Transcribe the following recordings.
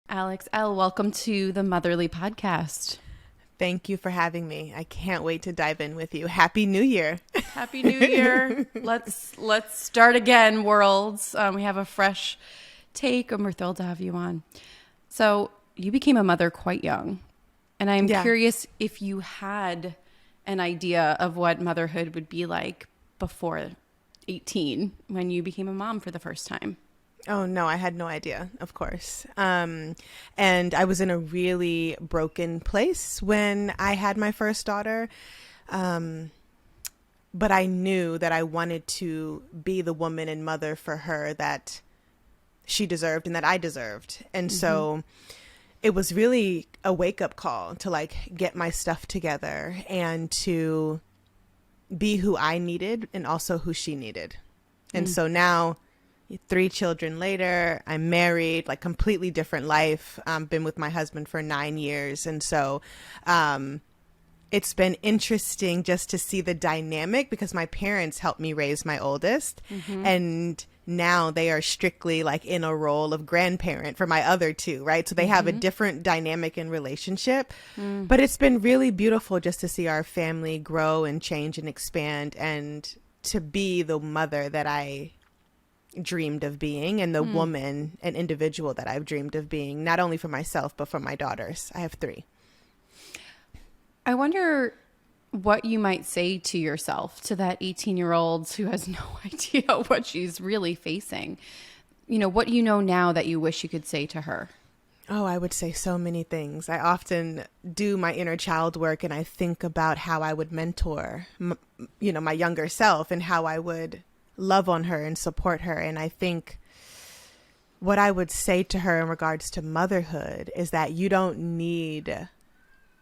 Alex, Elle, welcome to the Motherly Podcast. Thank you for having me. I can't wait to dive in with you. Happy New Year. Happy New Year. Let's start again, worlds. We have a fresh take and we're thrilled to have you on. So you became a mother quite young. And I'm curious if you had an idea of what motherhood would be like before 18 when you became a mom for the first time. Oh, no, I had no idea, of course. And I was in a really broken place when I had my first daughter. But I knew that I wanted to be the woman and mother for her that she deserved and that I deserved. And so it was really a wake-up call to get my stuff together and to be who I needed and also who she needed. And so now, 3 children later, I'm married, completely different life. Been with my husband for 9 years. And so it's been interesting just to see the dynamic because my parents helped me raise my oldest. And now they are strictly in a role of grandparent for my other 2, right? So they have a different dynamic in relationship. But it's been really beautiful just to see our family grow and change and expand and to be the mother that I dreamed of being and the woman and individual that I've dreamed of being, not only for myself, but for my daughters. I have 3. I wonder what you might say to yourself, to that 18-year-old who has no idea what she's really facing. You know, what do you know now that you wish you could say to her? Oh, I would say so many things. I often do my inner child work and I think about how I would mentor, my younger self and how I would love on her and support her. And I think what I would say to her in regards to motherhood is that you don't need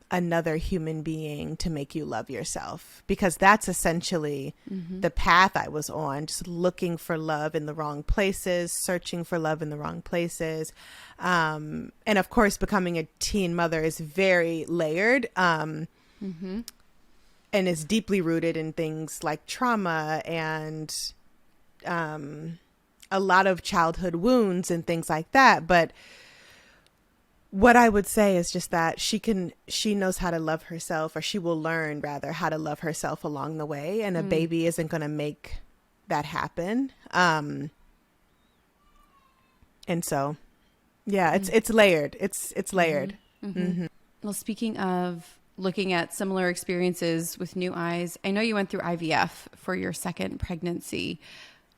another human being to make you love yourself, because that's essentially the path I was on, just looking for love in the wrong places, searching for love in the wrong places. And of course, becoming a teen mother is very layered. And is deeply rooted in things like trauma and a lot of childhood wounds and things like that. But what I would say is just that she knows how to love herself, or she will learn rather how to love herself along the way. And a baby isn't going to make that happen. And so, yeah, it's layered. It's layered. Well, speaking of looking at similar experiences with new eyes, I know you went through IVF for your second pregnancy.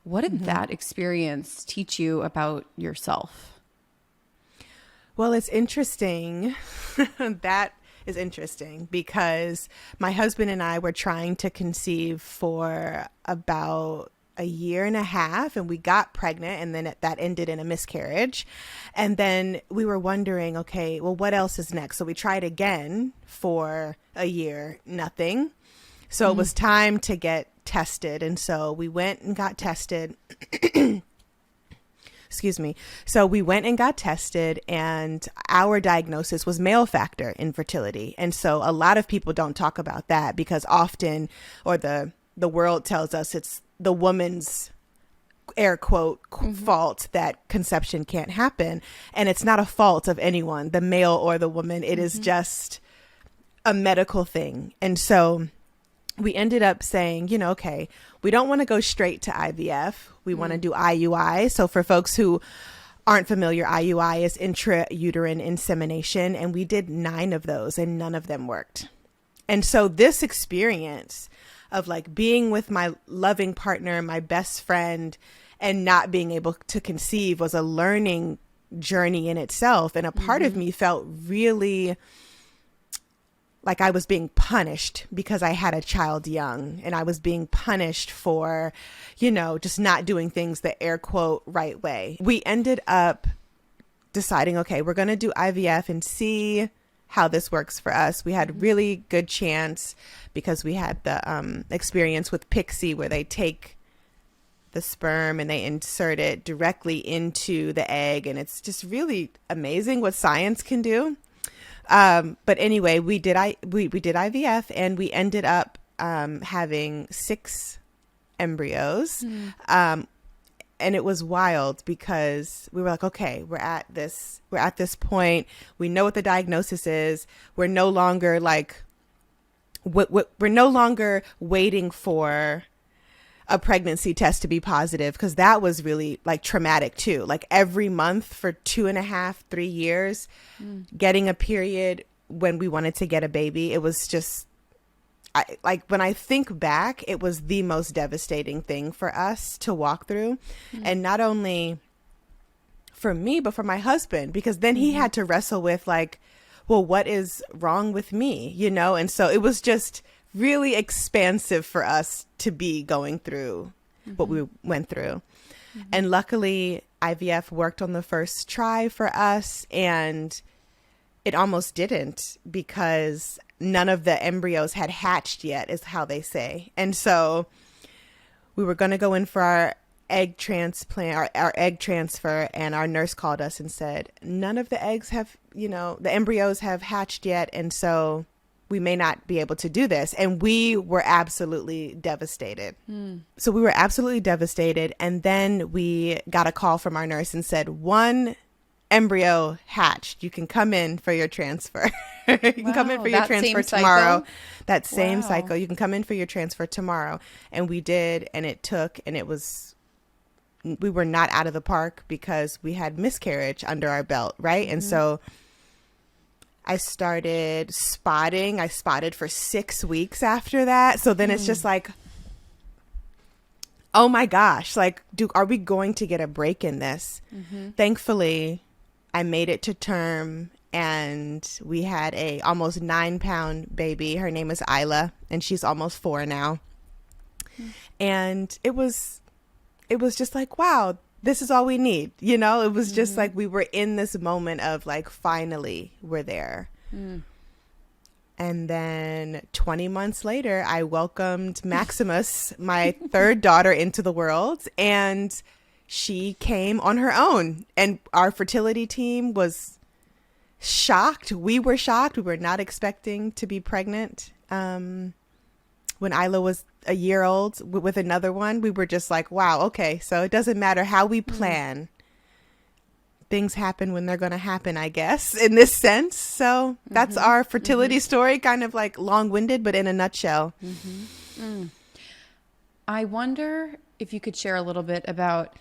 What did that experience teach you about yourself? Well, it's interesting. That is interesting because my husband and I were trying to conceive for about a year and a half, and we got pregnant, and then that ended in a miscarriage. And then we were wondering, okay, well, what else is next? So we tried again for a year, nothing. So it was time to get tested. And so we went and got tested. Excuse me. So we went and got tested, and our diagnosis was male factor infertility. And so a lot of people don't talk about that because often, or the world tells us it's the woman's air quote fault that conception can't happen. And it's not a fault of anyone, the male or the woman. It is just a medical thing. And so we ended up saying, okay, we don't want to go straight to IVF. We want to do IUI. So for folks who aren't familiar, IUI is intrauterine insemination. And we did 9 of those and none of them worked. And so this experience of being with my loving partner, my best friend, and not being able to conceive was a learning journey in itself. And a part of me felt really like I was being punished because I had a child young, and I was being punished for, just not doing things the air quote right way. We ended up deciding, okay, we're going to do IVF and see how this works for us. We had really good chance because we had the experience with Pixie where they take the sperm and they insert it directly into the egg. And it's just really amazing what science can do. But anyway, we did IVF, and we ended up having 6 embryos. And it was wild because we were like, okay, we're at this point. We know what the diagnosis is. We're no longer like, we're no longer waiting for a pregnancy test to be positive, because that was really like traumatic too. Like every month for 2.5, 3 years, getting a period when we wanted to get a baby, it was just, like when I think back, it was the most devastating thing for us to walk through. And not only for me, but for my husband, because then he had to wrestle with like, well, what is wrong with me, you know? And so it was just really expansive for us to be going through what we went through. And luckily, IVF worked on the first try for us, and it almost didn't, because none of the embryos had hatched yet, is how they say. And so we were going to go in for our egg transplant, our egg transfer, and our nurse called us and said, none of the eggs have, you know, the embryos have hatched yet, and so we may not be able to do this. And we were absolutely devastated. So we were absolutely devastated. And then we got a call from our nurse and said, one embryo hatched. You can come in for your transfer. You can come in for your transfer tomorrow. That same cycle. You can come in for your transfer tomorrow. And we did. And it took, and it was, we were not out of the park because we had miscarriage under our belt. Right. And so I started spotting. I spotted for 6 weeks after that. So then it's just like, oh my gosh, like, are we going to get a break in this? Thankfully, I made it to term, and we had a almost 9-pound baby. Her name is Elle, and she's almost 4 now. And it was just like, wow, this is all we need. You know, it was just like we were in this moment of like, finally, we're there. And then 20 months later, I welcomed Maximus, my third daughter, into the world. And she came on her own. And our fertility team was shocked. We were shocked. We were not expecting to be pregnant. When Isla was a year old with another one, we were just like, wow, okay, so it doesn't matter how we plan. Things happen when they're going to happen, I guess, in this sense. So that's our fertility story, kind of like long-winded, but in a nutshell. I wonder if you could share a little bit about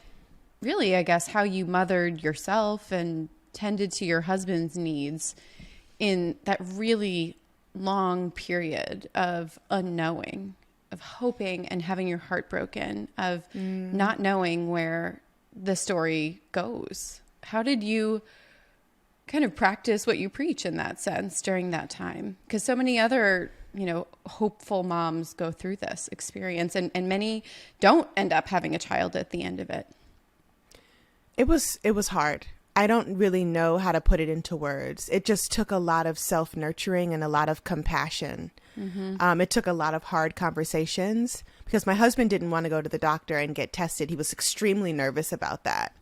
really, I guess, how you mothered yourself and tended to your husband's needs in that really long period of unknowing, of hoping and having your heart broken, of not knowing where the story goes. How did you kind of practice what you preach in that sense during that time? Because so many other, you know, hopeful moms go through this experience, and many don't end up having a child at the end of it. It was hard. I don't really know how to put it into words. It just took a lot of self-nurturing and a lot of compassion. It took a lot of hard conversations, because my husband didn't want to go to the doctor and get tested. He was extremely nervous about that.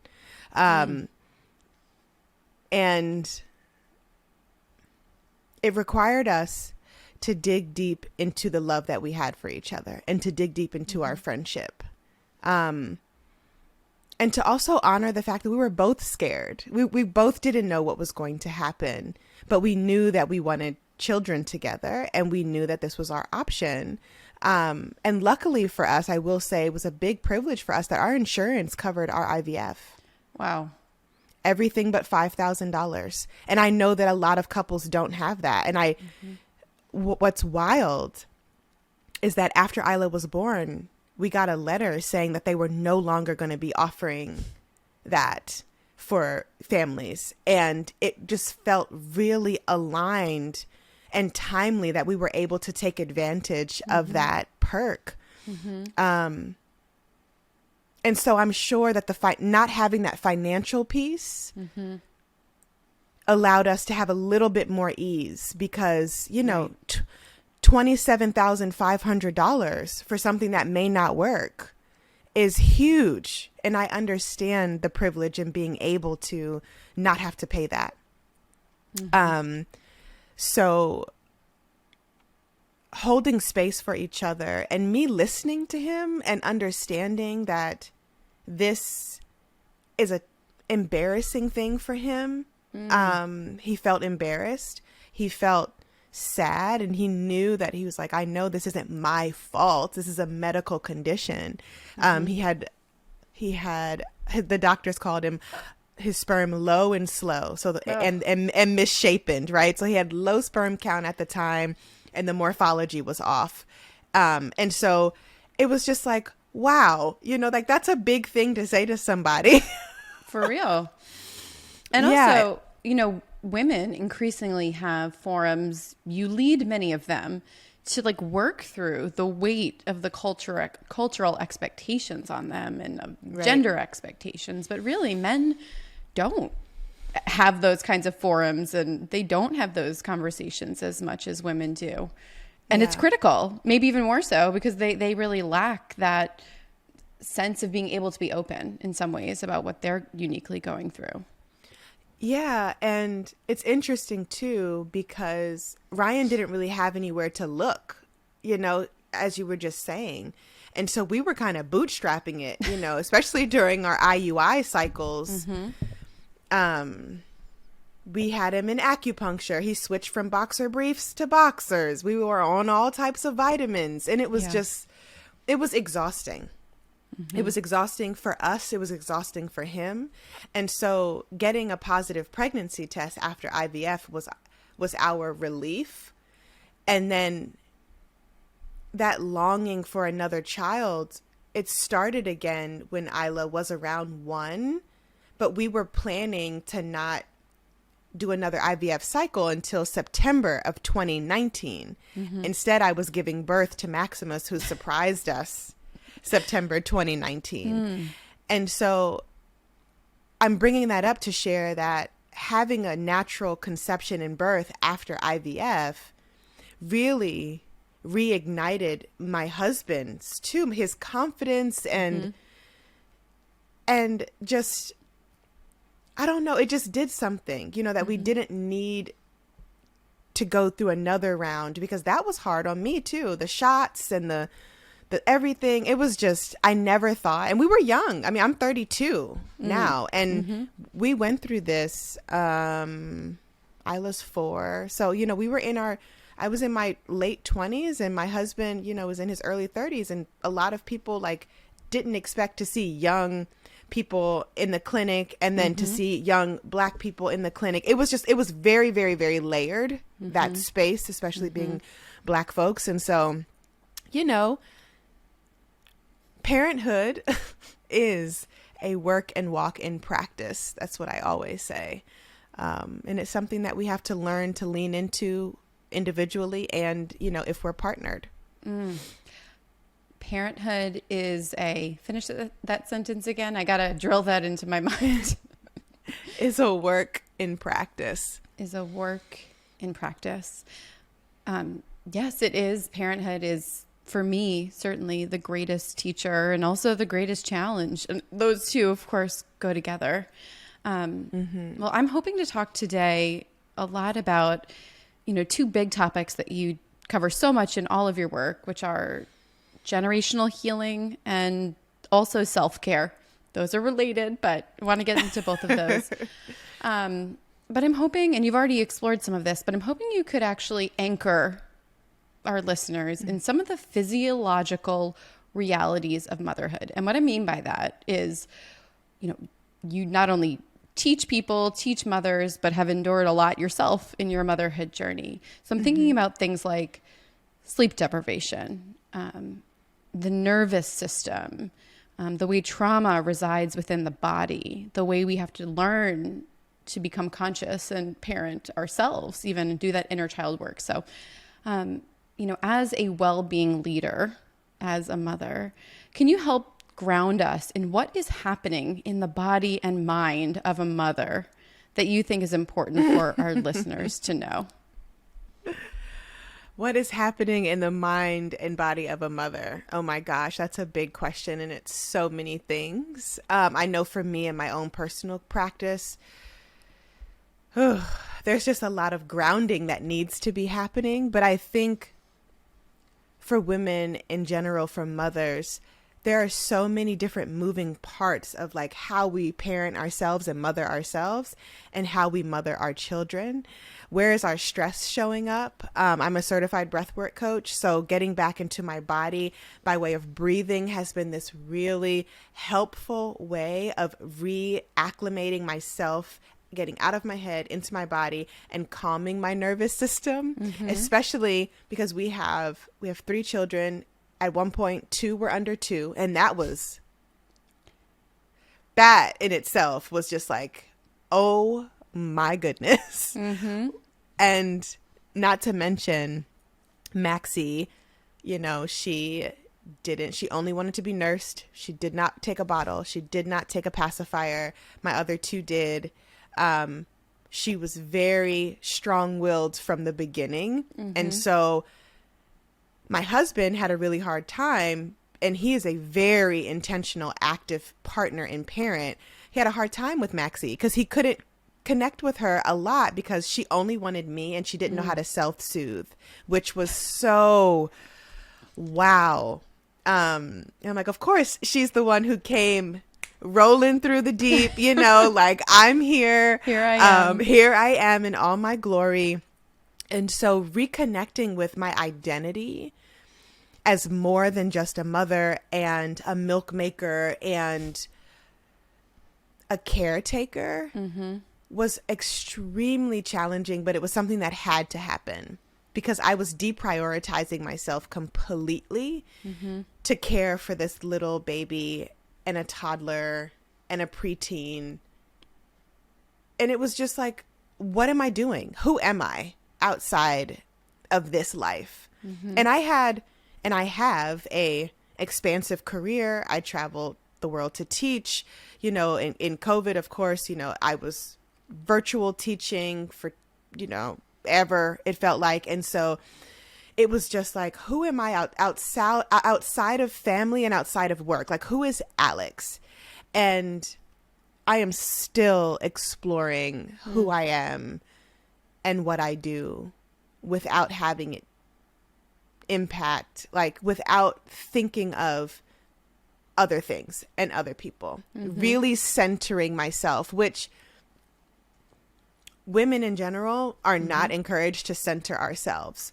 And it required us to dig deep into the love that we had for each other, and to dig deep into our friendship. And to also honor the fact that we were both scared. We both didn't know what was going to happen, but we knew that we wanted children together, and we knew that this was our option. And luckily for us, I will say, it was a big privilege for us that our insurance covered our IVF. Wow. Everything but $5,000. And I know that a lot of couples don't have that. And what's wild is that after Isla was born, we got a letter saying that they were no longer going to be offering that for families. And it just felt really aligned and timely that we were able to take advantage of that perk. And so I'm sure that not having that financial piece allowed us to have a little bit more ease, because, you know, $27,500 for something that may not work is huge. And I understand the privilege in being able to not have to pay that. So holding space for each other, and me listening to him and understanding that this is a embarrassing thing for him. He felt embarrassed. He felt sad, and he knew that he was like, I know this isn't my fault. This is a medical condition. He had the doctors called him his sperm low and slow. So and misshapen, right? So he had low sperm count at the time, and the morphology was off. And so it was just like, wow, like that's a big thing to say to somebody. For real. And also, women increasingly have forums. You lead many of them to like work through the weight of the cultural expectations on them and gender expectations. But really, men don't have those kinds of forums, and they don't have those conversations as much as women do. And it's critical, maybe even more so, because they really lack that sense of being able to be open in some ways about what they're uniquely going through. Yeah. And it's interesting too, because Ryan didn't really have anywhere to look, as you were just saying. And so we were kind of bootstrapping it, especially during our IUI cycles. We had him in acupuncture. He switched from boxer briefs to boxers. We were on all types of vitamins, and it was it was exhausting. It was exhausting for us. It was exhausting for him. And so getting a positive pregnancy test after IVF was our relief. And then that longing for another child, it started again when Isla was around 1, but we were planning to not do another IVF cycle until September of 2019. Instead, I was giving birth to Maximus, who surprised us September 2019. And so I'm bringing that up to share that having a natural conception and birth after IVF really reignited my husband's too, his confidence and just, I don't know, it just did something, that we didn't need to go through another round, because that was hard on me too. The shots and the everything, it was just, I never thought, and we were young. I mean, I'm 32 now, and we went through this, Isla's 4. So, we were I was in my late 20s, and my husband, was in his early 30s, and a lot of people didn't expect to see young people in the clinic, and then to see young Black people in the clinic. It was very, very, very layered, that space, especially being Black folks. And so, parenthood is a work and walk in practice. That's what I always say. And it's something that we have to learn to lean into individually and, if we're partnered. Parenthood is finish that sentence again. I got to drill that into my mind. Is a work in practice. Is a work in practice. Yes, it is. Parenthood is, for me, certainly the greatest teacher and also the greatest challenge. And those two, of course, go together. Well, I'm hoping to talk today a lot about, two big topics that you cover so much in all of your work, which are generational healing and also self-care. Those are related, but I want to get into both of those. But I'm hoping, and you've already explored some of this, but I'm hoping you could actually anchor our listeners in some of the physiological realities of motherhood. And what I mean by that is, you not only teach mothers, but have endured a lot yourself in your motherhood journey. So I'm thinking about things like sleep deprivation, the nervous system, the way trauma resides within the body, the way we have to learn to become conscious and parent ourselves, even, and do that inner child work. So, as a well-being leader, as a mother, can you help ground us in what is happening in the body and mind of a mother that you think is important for our listeners to know? What is happening in the mind and body of a mother? Oh my gosh, that's a big question, and it's so many things. I know for me in my own personal practice, there's just a lot of grounding that needs to be happening. But I think for women in general, for mothers, there are so many different moving parts of like how we parent ourselves and mother ourselves and how we mother our children. Where is our stress showing up? I'm a certified breathwork coach, so getting back into my body by way of breathing has been this really helpful way of reacclimating myself, getting out of my head into my body and calming my nervous system, especially because we have 3 children. At one point, 2 were under 2, and that in itself was just like, oh my goodness. And not to mention Maxie, you know, she only wanted to be nursed. She did not take a bottle. She did not take a pacifier. My other 2 did. She was very strong-willed from the beginning. And so my husband had a really hard time, and he is a very intentional, active partner and parent. He had a hard time with Maxie because he couldn't connect with her a lot because she only wanted me and she didn't know how to self-soothe, which was so wow. And I'm like, of course, she's the one who came rolling through the deep, you know, like I'm here. Here I am. Here I am in all my glory. And so reconnecting with my identity as more than just a mother and a milk maker and a caretaker was extremely challenging, but it was something that had to happen because I was deprioritizing myself completely to care for this little baby and a toddler and a preteen. And it was just like, what am I doing? Who am I outside of this life? And I have a expansive career. I traveled the world to teach, you know, in COVID, of course, you know, I was virtual teaching for, you know, ever it felt like. And so it was just like, who am I outside of family and outside of work? Like, who is Alex? And I am still exploring who I am and what I do without having it impact, like without thinking of other things and other people, really centering myself, which women in general are not encouraged to center ourselves.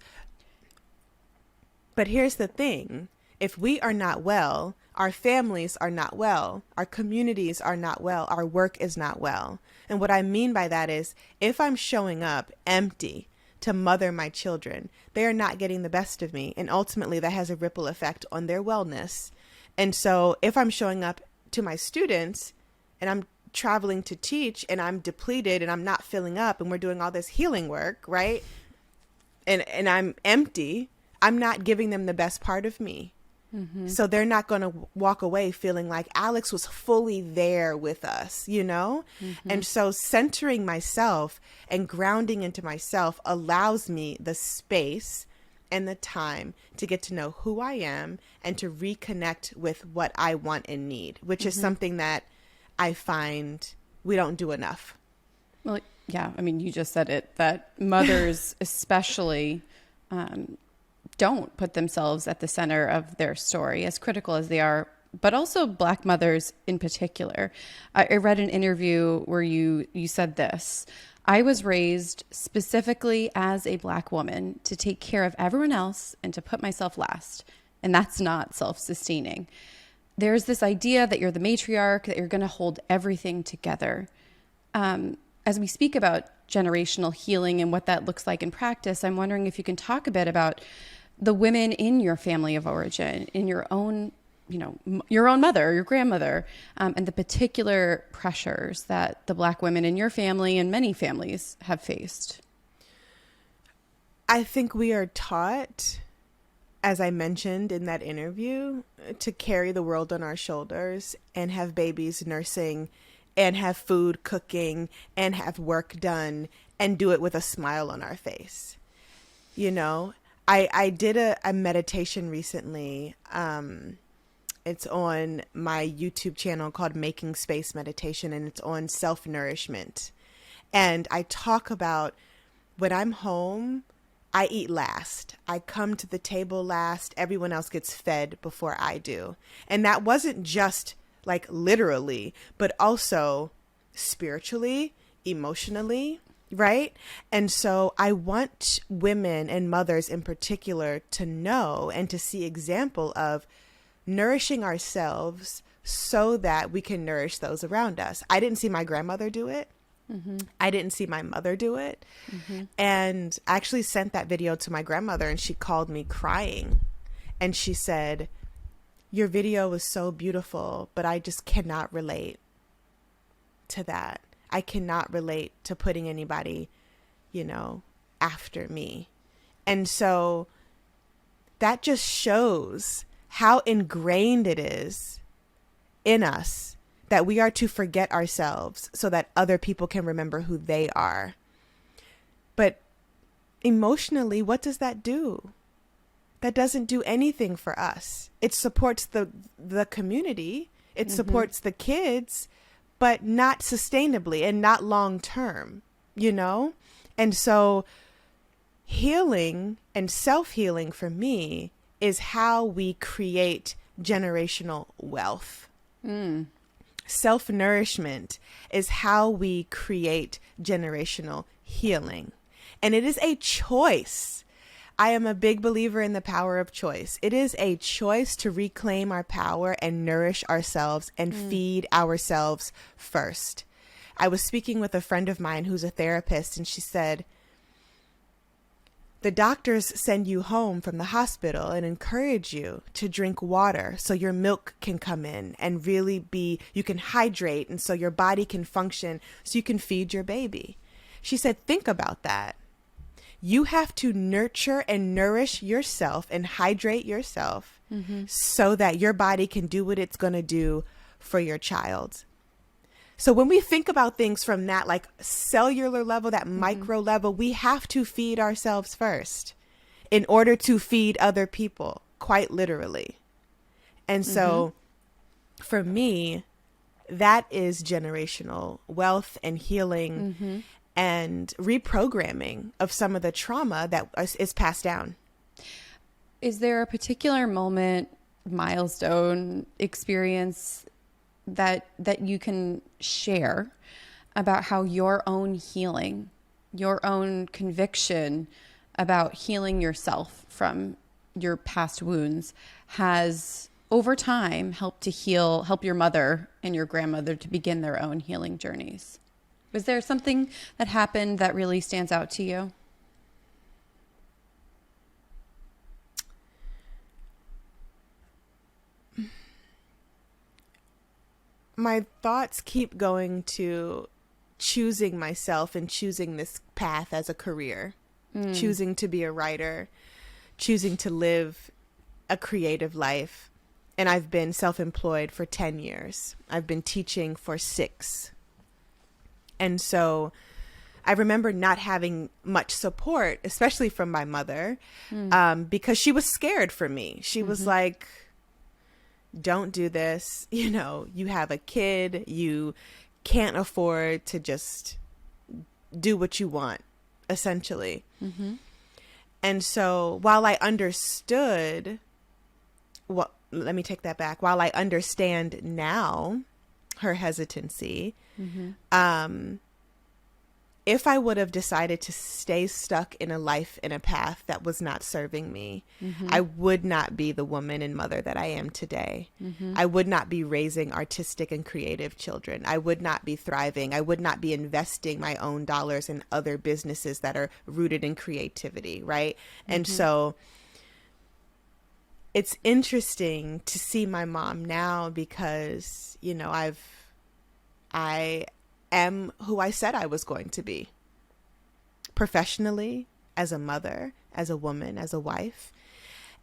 But here's the thing. If we are not well, our families are not well, our communities are not well, our work is not well. And what I mean by that is if I'm showing up empty to mother my children, they are not getting the best of me. And ultimately that has a ripple effect on their wellness. And so if I'm showing up to my students and I'm traveling to teach and I'm depleted and I'm not filling up and we're doing all this healing work, right? And I'm empty, I'm not giving them the best part of me. So they're not going to walk away feeling like Alex was fully there with us, you know? And so centering myself and grounding into myself allows me the space and the time to get to know who I am and to reconnect with what I want and need, which is something that I find we don't do enough. Well, yeah. I mean, you just said it, that mothers especially don't put themselves at the center of their story, as critical as they are, but also Black mothers in particular. I read an interview where you said this: I was raised specifically as a Black woman to take care of everyone else and to put myself last. And that's not self-sustaining. There's this idea that you're the matriarch, that you're going to hold everything together. As we speak about generational healing and what that looks like in practice, I'm wondering if you can talk a bit about the women in your family of origin, in your own, you know, your own mother, your grandmother, and the particular pressures that the Black women in your family and many families have faced. I think we are taught, as I mentioned in that interview, to carry the world on our shoulders and have babies nursing and have food cooking and have work done and do it with a smile on our face. You know, I did a meditation recently. It's on my YouTube channel called Making Space Meditation, and it's on self-nourishment. And I talk about when I'm home I eat last. I come to the table last. Everyone else gets fed before I do. And that wasn't just like literally, but also spiritually, emotionally, right? And so I want women and mothers in particular to know and to see example of nourishing ourselves so that we can nourish those around us. I didn't see my grandmother do it. Mm-hmm. I didn't see my mother do it. Mm-hmm. And I actually sent that video to my grandmother, and she called me crying. And she said, "Your video was so beautiful, but I just cannot relate to that. I cannot relate to putting anybody, after me." And so that just shows how ingrained it is in us that we are to forget ourselves so that other people can remember who they are. But emotionally, what does that do? That doesn't do anything for us. It supports the community. It mm-hmm. supports the kids, but not sustainably and not long term, And so healing and self-healing for me is how we create generational wealth. Mm. Self-nourishment is how we create generational healing. And it is a choice. I am a big believer in the power of choice. It is a choice to reclaim our power and nourish ourselves and feed ourselves first. I was speaking with a friend of mine who's a therapist, and she said, the doctors send you home from the hospital and encourage you to drink water so your milk can come in and really you can hydrate, and so your body can function so you can feed your baby. She said, think about that. You have to nurture and nourish yourself and hydrate yourself mm-hmm. so that your body can do what it's going to do for your child. So when we think about things from that like cellular level, that mm-hmm. micro level, we have to feed ourselves first in order to feed other people, quite literally. And so for me, that is generational wealth and healing mm-hmm. and reprogramming of some of the trauma that is passed down. Is there a particular moment, milestone experience that you can share about how your own healing, your own conviction about healing yourself from your past wounds has over time helped your mother and your grandmother to begin their own healing journeys? Was there something that happened that really stands out to you? My thoughts keep going to choosing myself and choosing this path as a career, choosing to be a writer, choosing to live a creative life. And I've been self-employed for 10 years. I've been teaching for 6. And so I remember not having much support, especially from my mother, because she was scared for me. She was like, don't do this. You have a kid. You can't afford to just do what you want, essentially. Mm-hmm. And so while I understood let me take that back. While I understand now her hesitancy, if I would have decided to stay stuck in a life, in a path that was not serving me, I would not be the woman and mother that I am today. I would not be raising artistic and creative children. I would not be thriving. I would not be investing my own dollars in other businesses that are rooted in creativity, right? And so it's interesting to see my mom now because, I am who I said I was going to be professionally, as a mother, as a woman, as a wife.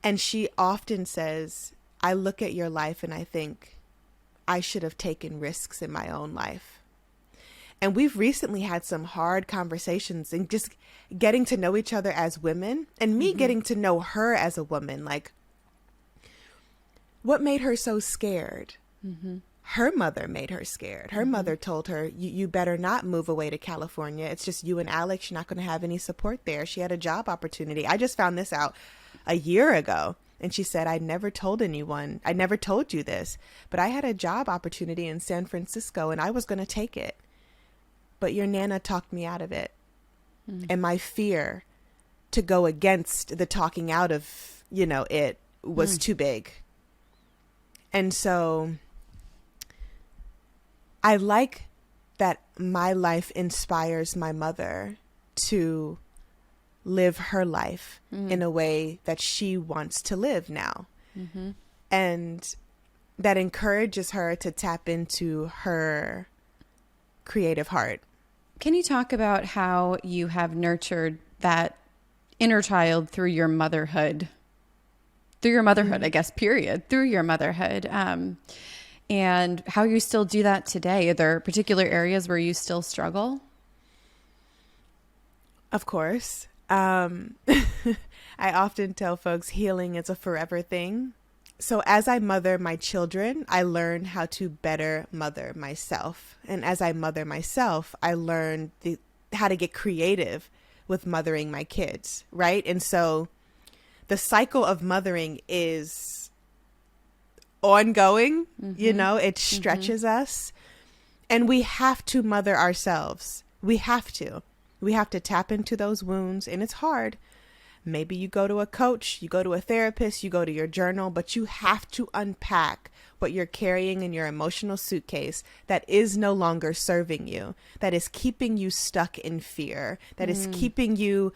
And she often says, I look at your life and I think I should have taken risks in my own life. And we've recently had some hard conversations and just getting to know each other as women, and me getting to know her as a woman. Like, what made her so scared? her mother made her scared. Her mother told her, you better not move away to California. It's just you and Alex. You're not going to have any support there. She had a job opportunity. I just found this out a year ago. And she said, I never told anyone. I never told you this, but I had a job opportunity in San Francisco and I was going to take it. But your Nana talked me out of it. And my fear to go against the talking out of, it was too big. And so I like that my life inspires my mother to live her life in a way that she wants to live now. And that encourages her to tap into her creative heart. Can you talk about how you have nurtured that inner child through your motherhood? Through your motherhood, I guess, period. Through your motherhood. And how you still do that today. Are there particular areas where you still struggle? Of course. I often tell folks healing is a forever thing. So as I mother my children, I learn how to better mother myself. And as I mother myself, I learn how to get creative with mothering my kids, right? And so the cycle of mothering is ongoing, it stretches us. And we have to mother ourselves. We have to. We have to tap into those wounds, and it's hard. Maybe you go to a coach, you go to a therapist, you go to your journal, but you have to unpack what you're carrying in your emotional suitcase that is no longer serving you, that is keeping you stuck in fear, that is keeping you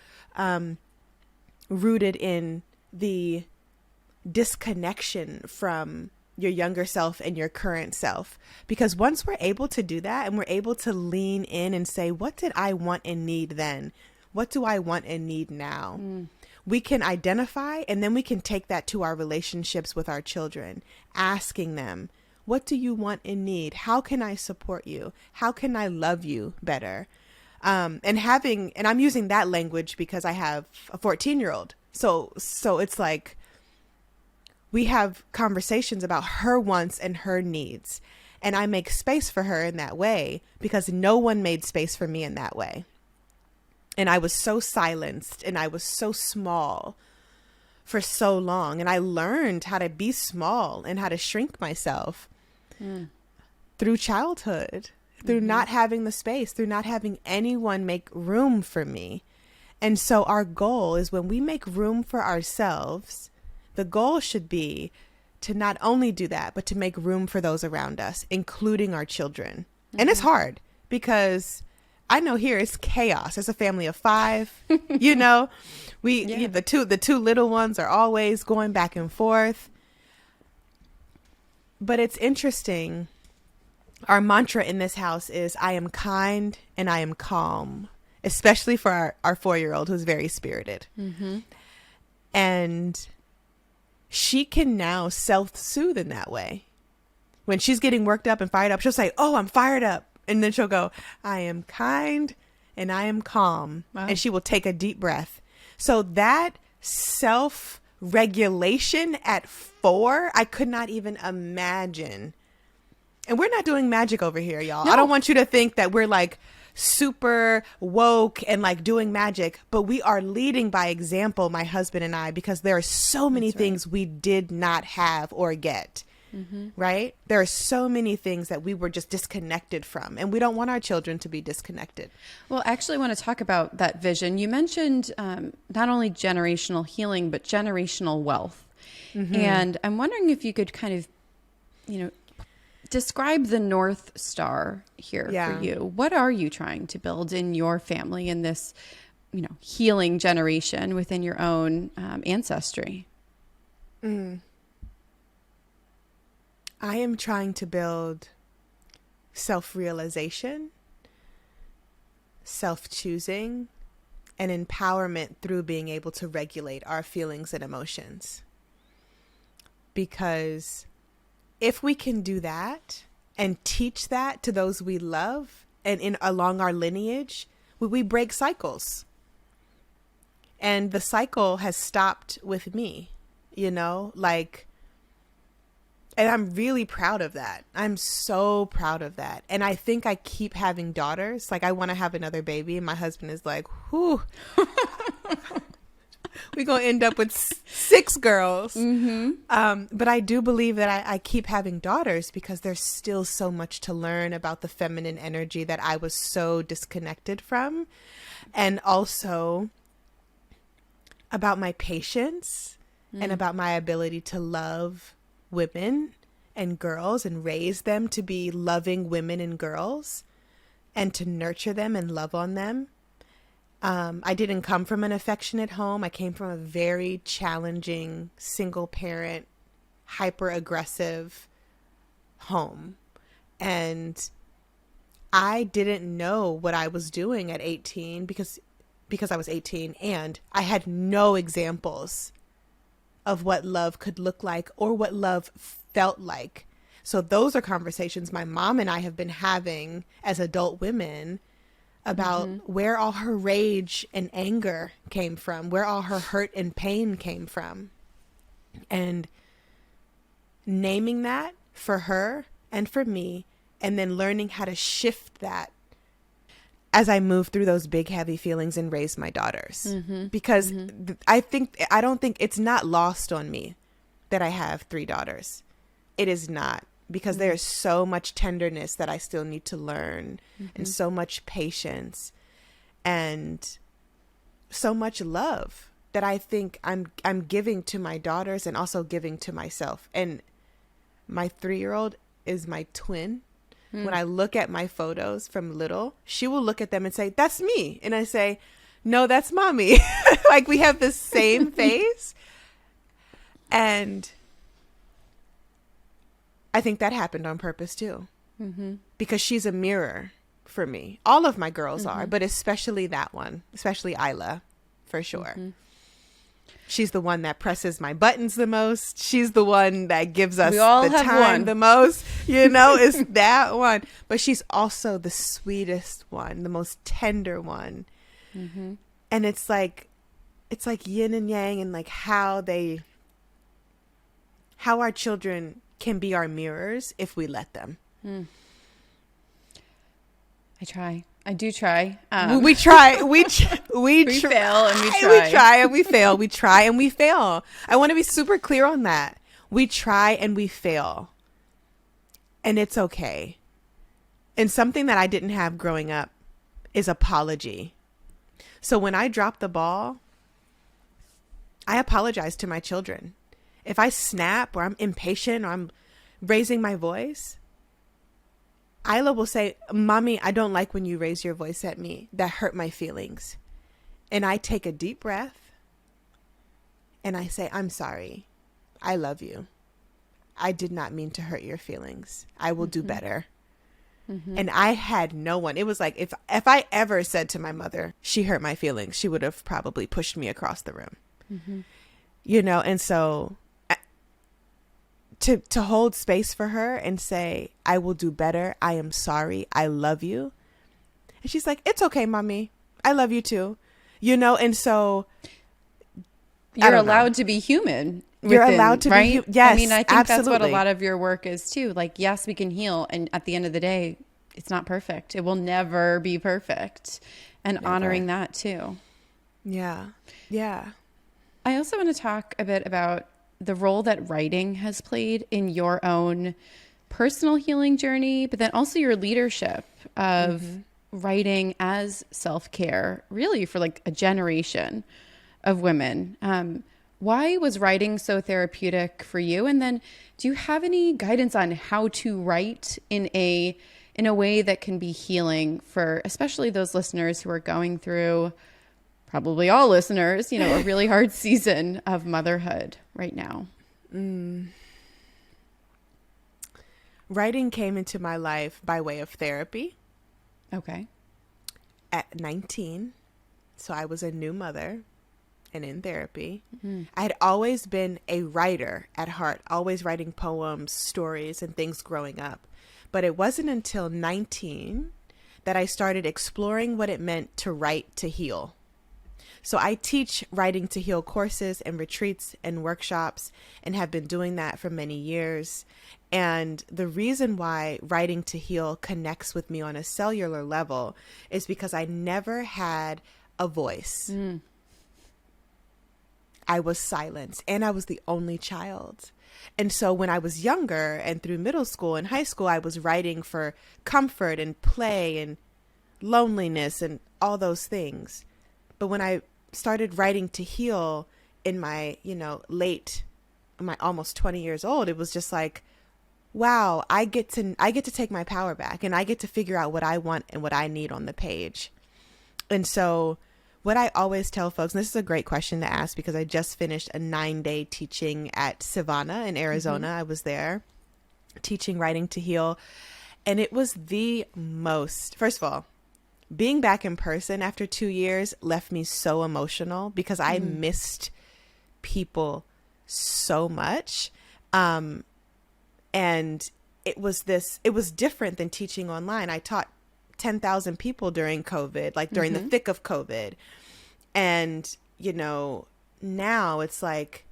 rooted in the disconnection from your younger self and your current self. Because once we're able to do that and we're able to lean in and say, what did I want and need then? What do I want and need now? We can identify, and then we can take that to our relationships with our children, asking them, what do you want and need? How can I support you? How can I love you better? And I'm using that language because I have a 14-year-old. So it's like we have conversations about her wants and her needs. And I make space for her in that way because no one made space for me in that way. And I was so silenced and I was so small for so long. And I learned how to be small and how to shrink myself through childhood, through not having the space, through not having anyone make room for me. And so our goal is when we make room for ourselves, the goal should be to not only do that, but to make room for those around us, including our children. And it's hard because I know here it's chaos. It's a family of 5, the two little ones are always going back and forth. But it's interesting. Our mantra in this house is I am kind and I am calm, especially for our 4-year-old who's very spirited. And she can now self-soothe in that way. When she's getting worked up and fired up, she'll say, oh, I'm fired up. And then she'll go, I am kind and I am calm. Wow. And she will take a deep breath. So that self-regulation at 4, I could not even imagine. And we're not doing magic over here, y'all. No. I don't want you to think that we're like super woke and like doing magic, but we are leading by example, my husband and I, because there are so many things we did not have or get. Right? There are so many things that we were just disconnected from, and we don't want our children to be disconnected. Well, actually, I want to talk about that vision. You mentioned not only generational healing, but generational wealth. And I'm wondering if you could kind of, describe the North Star here for you. What are you trying to build in your family in this, healing generation within your own ancestry? I am trying to build self-realization, self-choosing, and empowerment through being able to regulate our feelings and emotions. Because if we can do that and teach that to those we love and along our lineage, we break cycles. And the cycle has stopped with me, And I'm really proud of that. I'm so proud of that. And I think I keep having daughters. Like, I want to have another baby. And my husband is like, whew, we're going to end up with 6 girls. But I do believe that I keep having daughters because there's still so much to learn about the feminine energy that I was so disconnected from. And also about my patience and about my ability to love women and girls and raise them to be loving women and girls and to nurture them and love on them. I didn't come from an affectionate home. I came from a very challenging, single parent, hyper aggressive home. And I didn't know what I was doing at 18 because I was 18, and I had no examples of what love could look like or what love felt like. So those are conversations my mom and I have been having as adult women about where all her rage and anger came from, where all her hurt and pain came from. And naming that for her and for me, and then learning how to shift that as I move through those big, heavy feelings and raise my daughters. Because I don't think it's not lost on me that I have 3 daughters. It is not, because there's so much tenderness that I still need to learn, and so much patience and so much love that I think I'm giving to my daughters and also giving to myself. And my 3-year-old is my twin. When I look at my photos from little, she will look at them and say, "That's me." And I say, "No, that's mommy." Like, we have the same face. And I think that happened on purpose too. Because she's a mirror for me. All of my girls are, but especially that one, especially Isla, for sure. She's the one that presses my buttons the most. She's the one that gives us the time the most, is that one. But she's also the sweetest one, the most tender one. And it's like yin and yang, and like how our children can be our mirrors if we let them. I do try. We try. We fail and we try. We try and we fail. We try and we fail. I want to be super clear on that. We try and we fail. And it's okay. And something that I didn't have growing up is apology. So when I drop the ball, I apologize to my children. If I snap or I'm impatient or I'm raising my voice, Isla will say, "Mommy, I don't like when you raise your voice at me. That hurt my feelings." And I take a deep breath and I say, "I'm sorry. I love you. I did not mean to hurt your feelings. I will do better." And I had no one. It was like, if I ever said to my mother, she hurt my feelings, she would have probably pushed me across the room. And so to hold space for her and say, "I will do better. I am sorry. I love you." And she's like, "It's okay, mommy. I love you too." And so you're allowed to be human. You're allowed to be human. Yes, I mean, I think absolutely. that's what a lot of your work is too. Like, yes, we can heal. And at the end of the day, it's not perfect. It will never be perfect. And honoring that too. Yeah. Yeah. I also want to talk a bit about the role that writing has played in your own personal healing journey, but then also your leadership of writing as self-care, really for like a generation of women. Why was writing so therapeutic for you? And then do you have any guidance on how to write in a way that can be healing for especially those listeners who are going through, probably all listeners, a really hard season of motherhood right now? Writing came into my life by way of therapy. Okay. At 19. So I was a new mother and in therapy. I had always been a writer at heart, always writing poems, stories, and things growing up. But it wasn't until 19 that I started exploring what it meant to write to heal. So I teach Writing to Heal courses and retreats and workshops and have been doing that for many years. And the reason why Writing to Heal connects with me on a cellular level is because I never had a voice. I was silenced, and I was the only child. And so when I was younger and through middle school and high school, I was writing for comfort and play and loneliness and all those things. But when I started writing to heal in my, my almost 20 years old, it was just like, wow, I get to take my power back, and I get to figure out what I want and what I need on the page. And so what I always tell folks, and this is a great question to ask because I just finished a 9-day teaching at Savannah in Arizona. I was there teaching Writing to Heal, and it was the most, first of all, being back in person after 2 years left me so emotional because I missed people so much. And it was different than teaching online. I taught 10,000 people during COVID, like during the thick of COVID. And, now it's like,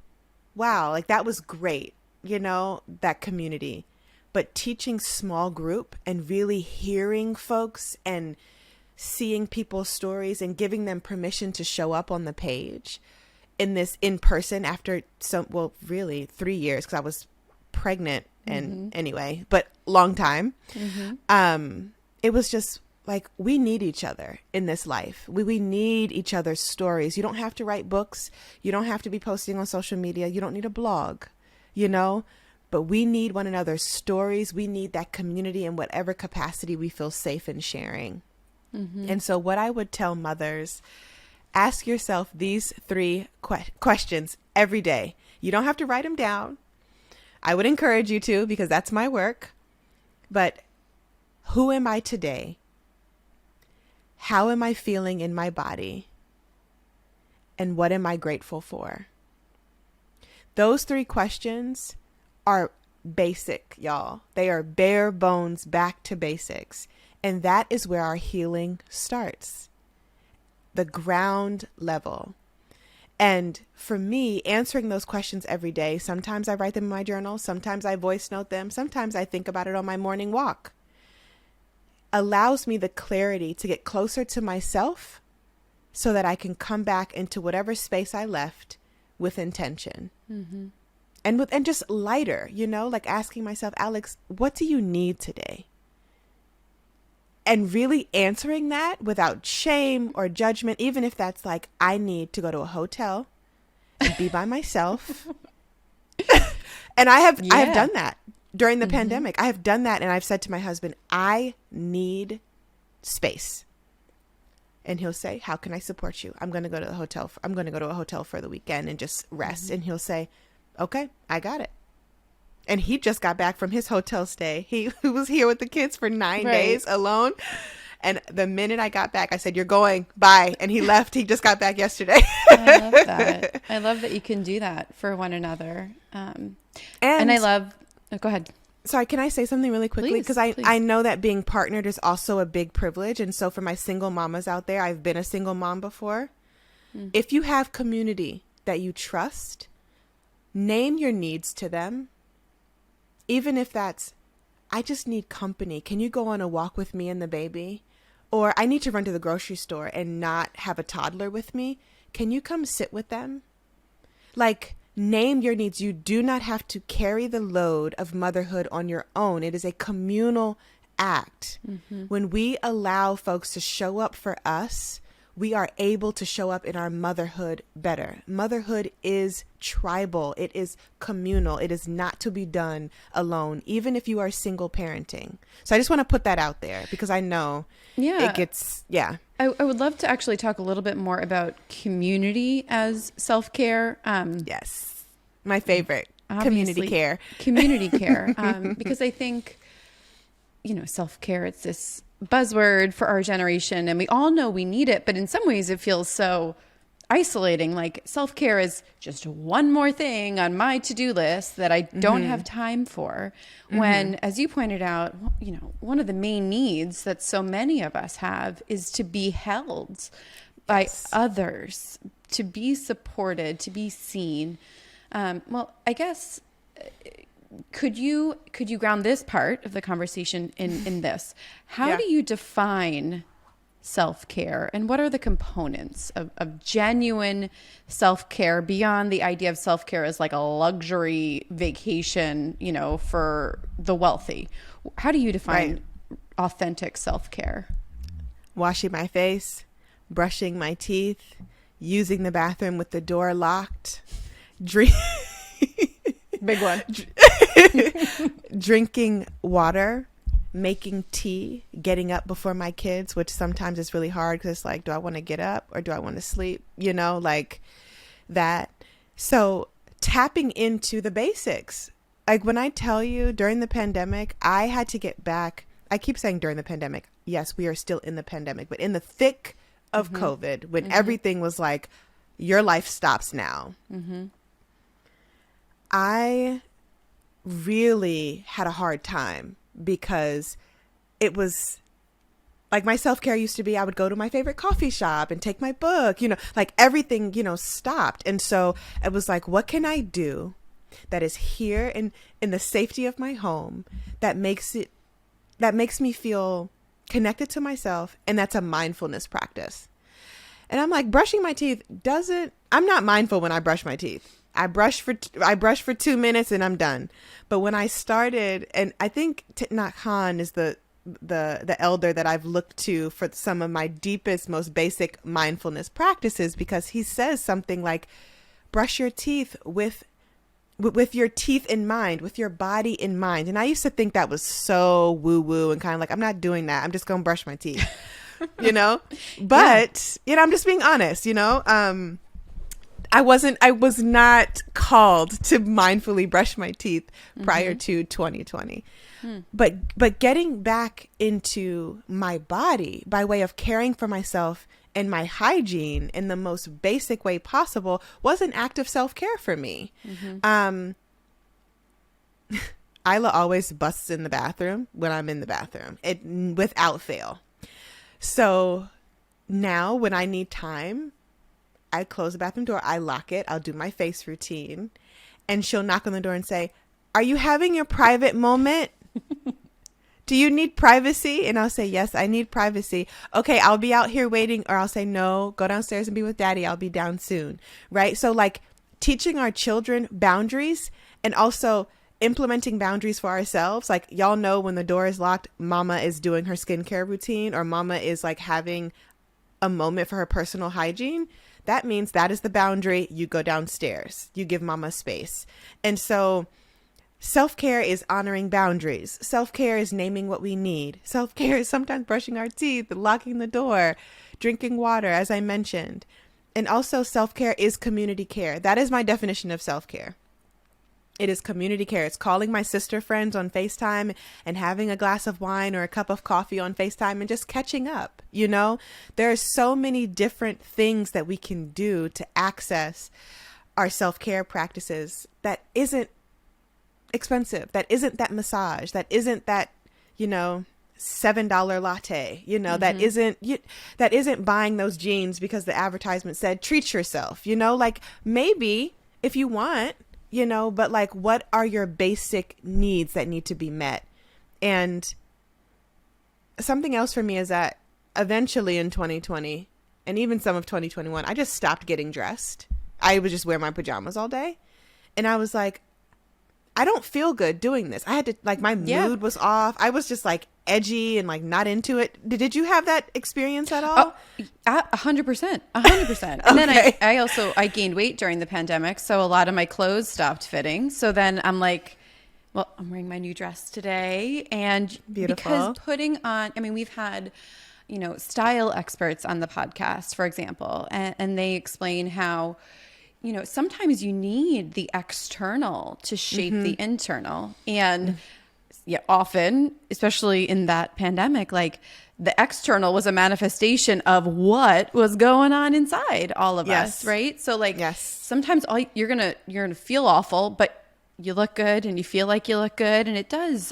wow, like that was great, that community. But teaching small group and really hearing folks and seeing people's stories and giving them permission to show up on the page in this in person after really 3 years, because I was pregnant and anyway, but long time. It was just like, we need each other in this life. We need each other's stories. You don't have to write books. You don't have to be posting on social media. You don't need a blog, but we need one another's stories. We need that community in whatever capacity we feel safe in sharing. And so what I would tell mothers, ask yourself these 3 questions every day. You don't have to write them down. I would encourage you to, because that's my work. But who am I today? How am I feeling in my body? And what am I grateful for? Those 3 questions are basic, y'all. They are bare bones, back to basics. And that is where our healing starts. The ground level. And for me, answering those questions every day, sometimes I write them in my journal, sometimes I voice note them, sometimes I think about it on my morning walk, allows me the clarity to get closer to myself so that I can come back into whatever space I left with intention. And just lighter, like asking myself, Alex, what do you need today? And really answering that without shame or judgment, even if that's like, I need to go to a hotel and be by myself. And I have done that during the pandemic. I have done that. And I've said to my husband, I need space. And he'll say, how can I support you? I'm going to go to the hotel. I'm going to go to a hotel for the weekend and just rest. And he'll say, okay, I got it. And he just got back from his hotel stay. He was here with the kids for 9 days alone. And the minute I got back, I said, you're going, bye. And he left. He just got back yesterday. I love that. I love that you can do that for one another. And I love, go ahead. Sorry, can I say something really quickly? Because I know that being partnered is also a big privilege. And so for my single mamas out there, I've been a single mom before. If you have community that you trust, name your needs to them. Even if that's, I just need company. Can you go on a walk with me and the baby? Or I need to run to the grocery store and not have a toddler with me. Can you come sit with them? Like, name your needs. You do not have to carry the load of motherhood on your own. It is a communal act. When we allow folks to show up for us, we are able to show up in our motherhood better. Motherhood is tribal. It is communal. It is not to be done alone, even if you are single parenting. So I just want to put that out there because I know it gets, I would love to actually talk a little bit more about community as self-care. Yes. My favorite. Community care. Community care. Because I think, self-care, it's this buzzword for our generation and we all know we need it, but in some ways it feels so isolating. Like self-care is just one more thing on my to-do list that I don't have time for. When, as you pointed out, one of the main needs that so many of us have is to be held by others, to be supported, to be seen. Well, I guess, could you ground this part of the conversation in this? How do you define self-care, and what are the components of genuine self-care beyond the idea of self-care as like a luxury vacation, for the wealthy? How do you define authentic self-care? Washing my face, brushing my teeth, using the bathroom with the door locked, Big one. Drinking water, making tea, getting up before my kids, which sometimes is really hard because it's like, do I want to get up or do I want to sleep? Like that. So tapping into the basics. Like when I tell you during the pandemic, I had to get back. I keep saying during the pandemic. Yes, we are still in the pandemic, but in the thick of COVID, when everything was like, your life stops now. I really had a hard time because it was like my self-care used to be, I would go to my favorite coffee shop and take my book, like everything, stopped. And so it was like, what can I do that is here in the safety of my home that makes me feel connected to myself? And that's a mindfulness practice. And I'm like, brushing my teeth I'm not mindful when I brush my teeth. I brush for 2 minutes and I'm done. But when I started, and I think Thich Nhat Hanh is the elder that I've looked to for some of my deepest, most basic mindfulness practices, because he says something like, brush your teeth with your teeth in mind, with your body in mind. And I used to think that was so woo-woo and kind of like, I'm not doing that. I'm just going to brush my teeth, But, I'm just being honest, I was not called to mindfully brush my teeth prior to 2020. But getting back into my body by way of caring for myself and my hygiene in the most basic way possible was an act of self-care for me. Isla always busts in the bathroom when I'm in the bathroom, without fail. So now when I need time, I close the bathroom door, I lock it, I'll do my face routine, and she'll knock on the door and say, are you having your private moment? Do you need privacy? And I'll say, yes, I need privacy. Okay, I'll be out here waiting. Or I'll say, no, go downstairs and be with daddy. I'll be down soon. Right? So like teaching our children boundaries and also implementing boundaries for ourselves. Like y'all know when the door is locked, mama is doing her skincare routine or mama is like having a moment for her personal hygiene. That means that is the boundary. You go downstairs. You give mama space. And so self-care is honoring boundaries. Self-care is naming what we need. Self-care is sometimes brushing our teeth, locking the door, drinking water, as I mentioned. And also self-care is community care. That is my definition of self-care. It is community care. It's calling my sister friends on FaceTime and having a glass of wine or a cup of coffee on FaceTime and just catching up. There are so many different things that we can do to access our self-care practices that isn't expensive, that isn't that massage, that isn't that, $7 latte, that isn't buying those jeans because the advertisement said treat yourself, like maybe if you want, but like what are your basic needs that need to be met? And something else for me is that eventually in 2020 and even some of 2021, I just stopped getting dressed. I would just wear my pajamas all day. And I was like, I don't feel good doing this. I had to, like, my mood was off. I was just like edgy and like not into it. Did you have that experience at all? 100%. And then I gained weight during the pandemic. So a lot of my clothes stopped fitting. So then I'm like, well, I'm wearing my new dress today. And beautiful. Because putting on, we've had, style experts on the podcast, for example, and they explain how, sometimes you need the external to shape the internal. And often, especially in that pandemic, like the external was a manifestation of what was going on inside all of us, right? So like sometimes you're gonna feel awful, but you look good and you feel like you look good, and it does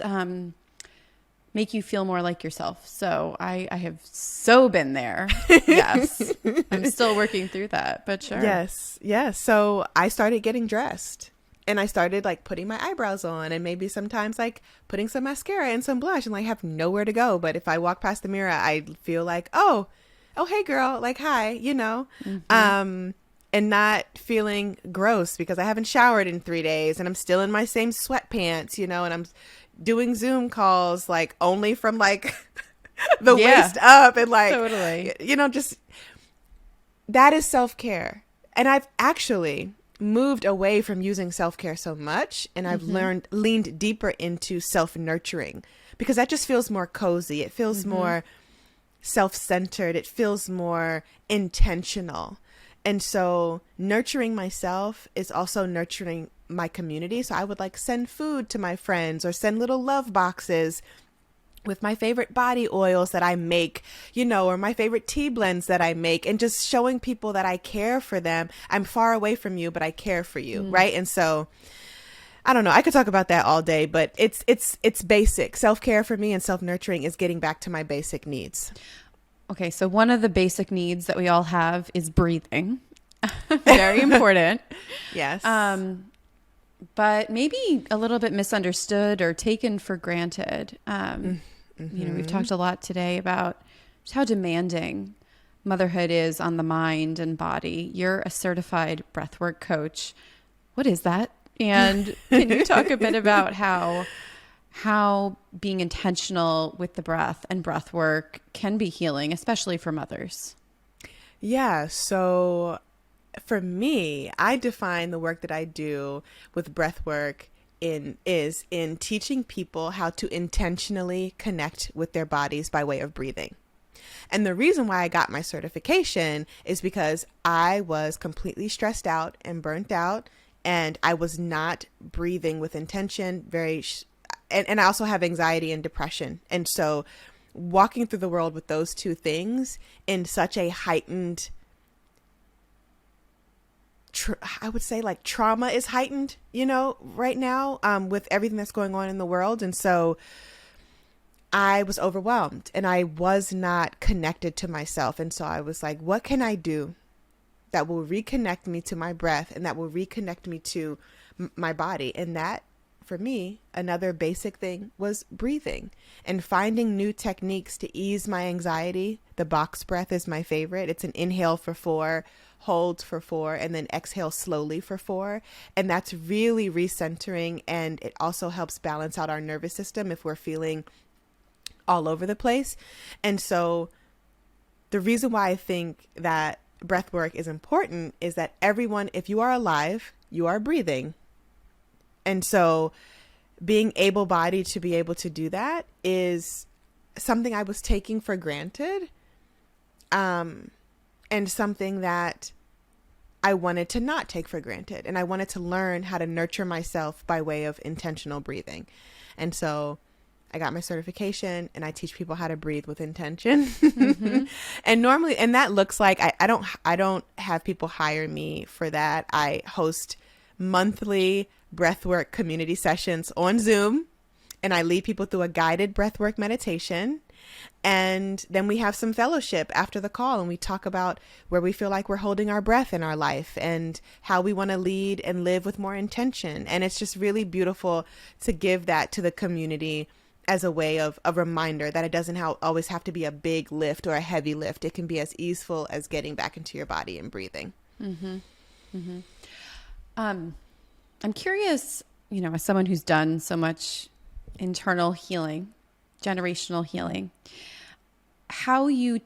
make you feel more like yourself. So I have so been there. Yes. I'm still working through that, but sure. Yes. Yes. So I started getting dressed and I started like putting my eyebrows on and maybe sometimes like putting some mascara and some blush and like have nowhere to go. But if I walk past the mirror, I feel like, oh, hey girl, like, hi, you know, and not feeling gross because I haven't showered in 3 days and I'm still in my same sweatpants, you know, and I'm doing Zoom calls like only from like the waist up and like, totally, you know, just that is self-care. And I've actually moved away from using self-care so much and I've leaned deeper into self-nurturing because that just feels more cozy. It feels more self-centered. It feels more intentional. And so nurturing myself is also nurturing my community. So I would like send food to my friends or send little love boxes with my favorite body oils that I make, you know, or my favorite tea blends that I make, and just showing people that I care for them. I'm far away from you, but I care for you. Right. And so I don't know, I could talk about that all day, but it's basic. Self-care for me and self-nurturing is getting back to my basic needs. Okay, so one of the basic needs that we all have is breathing. Very important. Yes. But maybe a little bit misunderstood or taken for granted. You know, we've talked a lot today about just how demanding motherhood is on the mind and body. You're a certified breathwork coach. What is that? And can you talk a bit about how being intentional with the breath and breath work can be healing, especially for mothers? Yeah. So for me, I define the work that I do with breath work in teaching people how to intentionally connect with their bodies by way of breathing. And the reason why I got my certification is because I was completely stressed out and burnt out, and I was not breathing with intention, and I also have anxiety and depression. And so walking through the world with those two things in such a heightened, I would say like trauma is heightened, you know, right now with everything that's going on in the world. And so I was overwhelmed and I was not connected to myself. And so I was like, what can I do that will reconnect me to my breath and that will reconnect me to my body? And that, for me, another basic thing was breathing and finding new techniques to ease my anxiety. The box breath is my favorite. It's an inhale for 4, hold for 4, and then exhale slowly for 4. And that's really recentering. And it also helps balance out our nervous system if we're feeling all over the place. And so the reason why I think that breath work is important is that everyone, if you are alive, you are breathing. And so being able-bodied to be able to do that is something I was taking for granted, and something that I wanted to not take for granted. And I wanted to learn how to nurture myself by way of intentional breathing. And so I got my certification and I teach people how to breathe with intention. And normally, and that looks like, I don't have people hire me for that. I host monthly breathwork community sessions on Zoom, and I lead people through a guided breathwork meditation. And then we have some fellowship after the call, and we talk about where we feel like we're holding our breath in our life and how we want to lead and live with more intention. And it's just really beautiful to give that to the community as a way of a reminder that it doesn't always have to be a big lift or a heavy lift. It can be as easeful as getting back into your body and breathing. I'm curious, you know, as someone who's done so much internal healing, generational healing, how you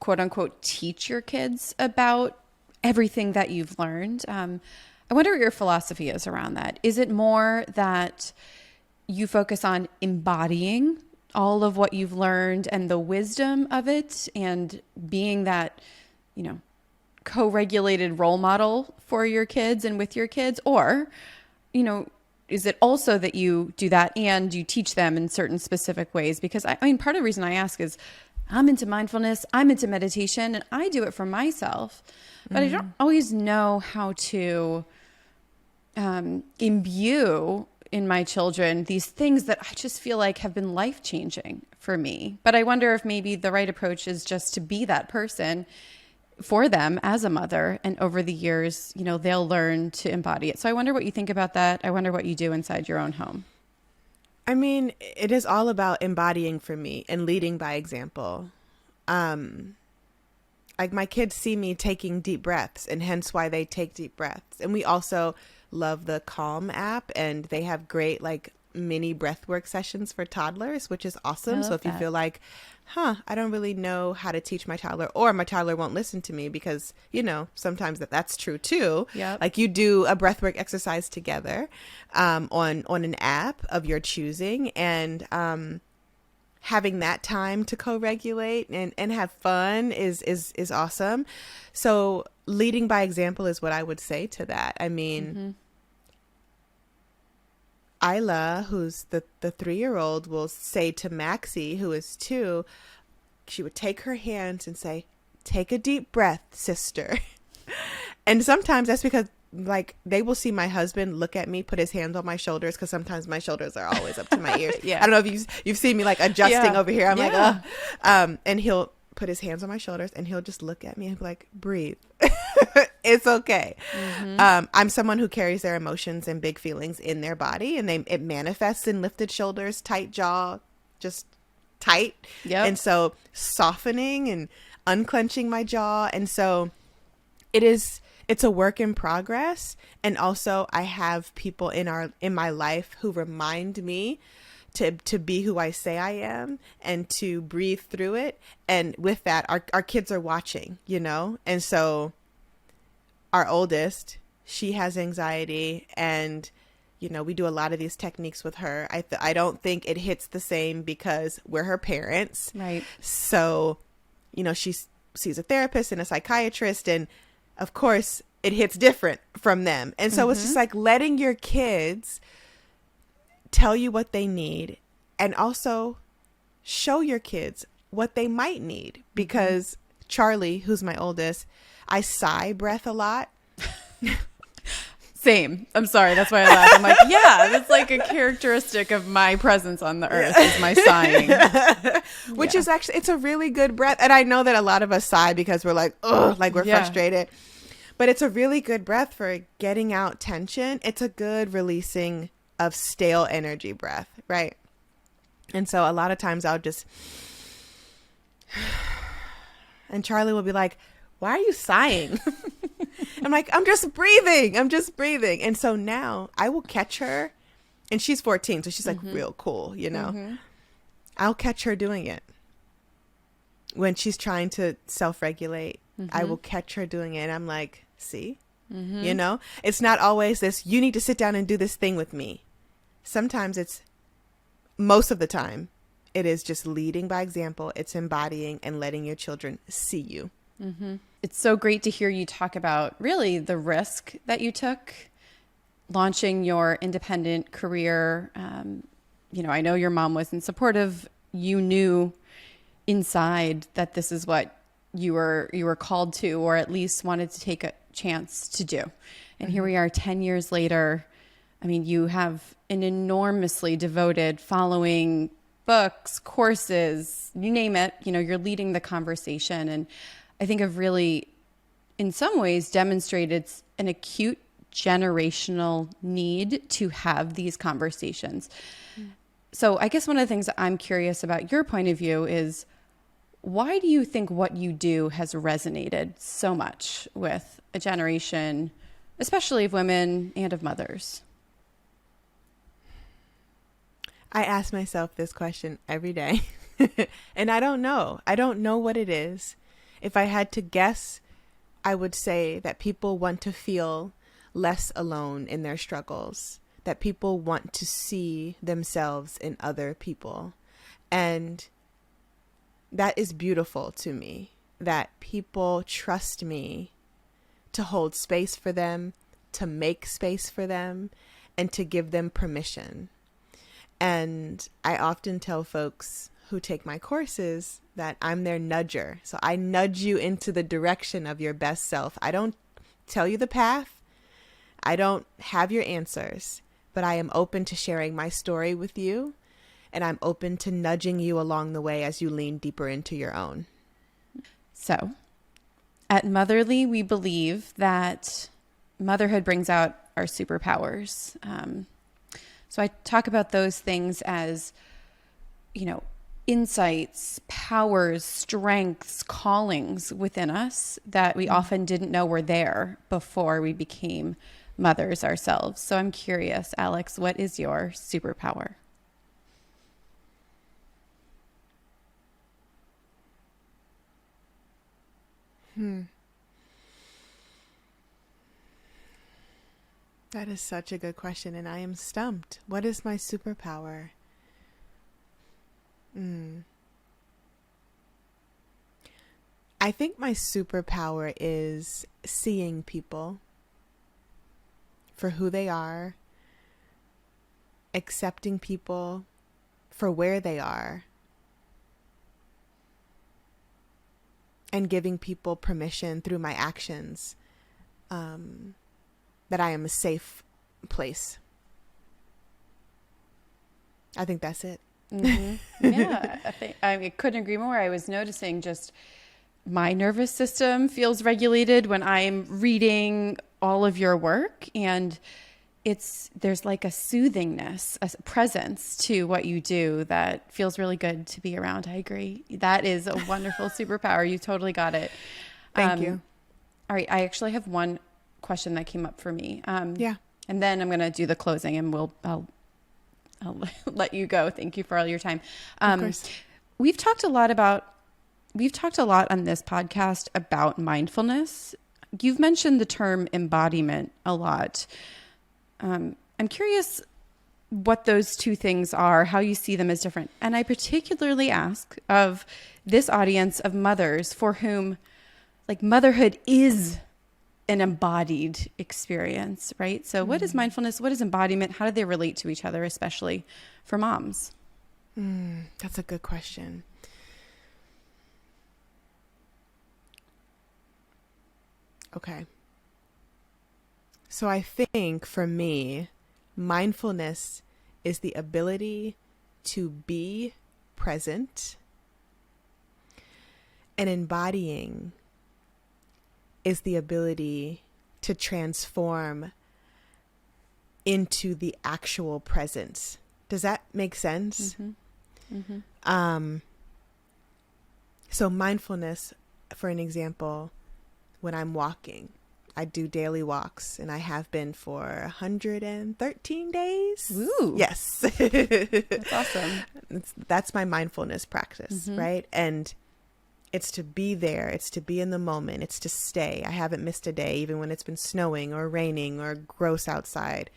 quote unquote teach your kids about everything that you've learned. I wonder what your philosophy is around that. Is it more that you focus on embodying all of what you've learned and the wisdom of it and being that, you know, co-regulated role model for your kids and with your kids? Or, you know, is it also that you do that and you teach them in certain specific ways? Because I mean, part of the reason I ask is I'm into mindfulness, I'm into meditation, and I do it for myself, but I don't always know how to imbue in my children these things that I just feel like have been life-changing for me. But I wonder if maybe the right approach is just to be that person for them as a mother. And over the years, you know, they'll learn to embody it. So I wonder what you think about that. I wonder what you do inside your own home. I mean, it is all about embodying for me and leading by example. Like my kids see me taking deep breaths, and hence why they take deep breaths. And we also love the Calm app, and they have great like mini breathwork sessions for toddlers, which is awesome. So if you feel like, I don't really know how to teach my toddler, or my toddler won't listen to me, because, you know, sometimes that's true too. Yep. Like you do a breathwork exercise together on an app of your choosing, and having that time to co-regulate and have fun is awesome. So leading by example is what I would say to that. I mean, Isla, who's the 3-year-old, will say to Maxie, who is 2, she would take her hands and say, "Take a deep breath, sister." And sometimes that's because like they will see my husband look at me, put his hands on my shoulders, because sometimes my shoulders are always up to my ears. I don't know if you've seen me like adjusting over here. I'm like, and he'll put his hands on my shoulders and he'll just look at me and be like, "Breathe." It's okay. I'm someone who carries their emotions and big feelings in their body, and it manifests in lifted shoulders, tight jaw, just tight. And so softening and unclenching my jaw. And so it's a work in progress. And also I have people in my life who remind me to be who I say I am and to breathe through it. And with that, our kids are watching, you know? And so our oldest, she has anxiety, and, you know, we do a lot of these techniques with her. I don't think it hits the same because we're her parents. Right. So, you know, she sees a therapist and a psychiatrist, and of course it hits different from them. And so it's just like letting your kids tell you what they need, and also show your kids what they might need. Because Charlie, who's my oldest, I sigh breath a lot. Same. I'm sorry. That's why I laugh. I'm like, yeah, that's like a characteristic of my presence on the earth is my sighing. Which is actually, it's a really good breath. And I know that a lot of us sigh because we're like, ugh, like we're frustrated. But it's a really good breath for getting out tension. It's a good releasing of stale energy breath, right? And so a lot of times I'll just, and Charlie will be like, "Why are you sighing?" I'm like, I'm just breathing. And so now I will catch her, and she's 14, so she's like real cool, you know. I'll catch her doing it when she's trying to self-regulate. I will catch her doing it, and I'm like, see, you know, it's not always this, you need to sit down and do this thing with me. Sometimes most of the time, it is just leading by example. It's embodying and letting your children see you. It's so great to hear you talk about really the risk that you took launching your independent career. You know, I know your mom wasn't supportive. You knew inside that this is what you were called to, or at least wanted to take a chance to do. And here we are 10 years later. I mean, you have an enormously devoted following, books, courses, you name it. You know, you're leading the conversation. And I think have really, in some ways, demonstrated an acute generational need to have these conversations. So I guess one of the things that I'm curious about your point of view is, why do you think what you do has resonated so much with a generation, especially of women and of mothers? I ask myself this question every day, and I don't know. I don't know what it is. If I had to guess, I would say that people want to feel less alone in their struggles, that people want to see themselves in other people. And that is beautiful to me, that people trust me to hold space for them, to make space for them, and to give them permission. And I often tell folks who take my courses that I'm their nudger. So I nudge you into the direction of your best self. I don't tell you the path. I don't have your answers, but I am open to sharing my story with you, and I'm open to nudging you along the way as you lean deeper into your own. So, at Motherly, we believe that motherhood brings out our superpowers. So I talk about those things as, insights, powers, strengths, callings within us that we often didn't know were there before we became mothers ourselves. So I'm curious, Alex, what is your superpower? That is such a good question, and I am stumped. What is my superpower? I think my superpower is seeing people for who they are, accepting people for where they are, and giving people permission through my actions that I am a safe place. I think that's it. Yeah, I couldn't agree more. I was noticing just my nervous system feels regulated when I'm reading all of your work, and there's like a soothingness, a presence to what you do that feels really good to be around. I agree. That is a wonderful superpower. You totally got it. Thank you. All right. I actually have one question that came up for me. Yeah. And then I'm going to do the closing, and I'll let you go. Thank you for all your time. Of course. We've talked a lot on this podcast about mindfulness. You've mentioned the term embodiment a lot. I'm curious what those two things are, how you see them as different. And I particularly ask of this audience of mothers for whom motherhood is an embodied experience, right? So what is mindfulness? What is embodiment? How do they relate to each other, especially for moms? That's a good question. Okay. So I think for me, mindfulness is the ability to be present, and embodying is the ability to transform into the actual presence. Does that make sense? So mindfulness, for an example, when I'm walking, I do daily walks, and I have been for 113 days. Ooh. Yes. That's awesome. That's my mindfulness practice, right? And it's to be there. It's to be in the moment. It's to stay. I haven't missed a day, even when it's been snowing or raining or gross outside.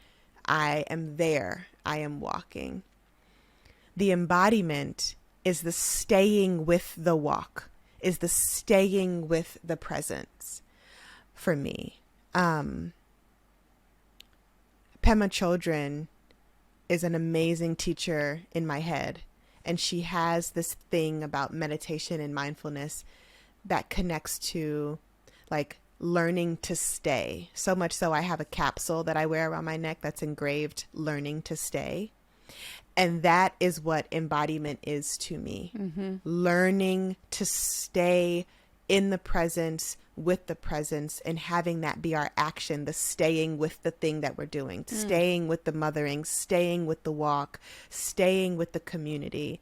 I am there. I am walking. The embodiment is the staying with the walk, is the staying with the presence for me. Pema Chodron is an amazing teacher in my head. And she has this thing about meditation and mindfulness that connects to learning to stay. So much so I have a capsule that I wear around my neck that's engraved learning to stay. And that is what embodiment is to me. Learning to stay in the presence, with the presence, and having that be our action, the staying with the thing that we're doing, staying with the mothering, staying with the walk, staying with the community,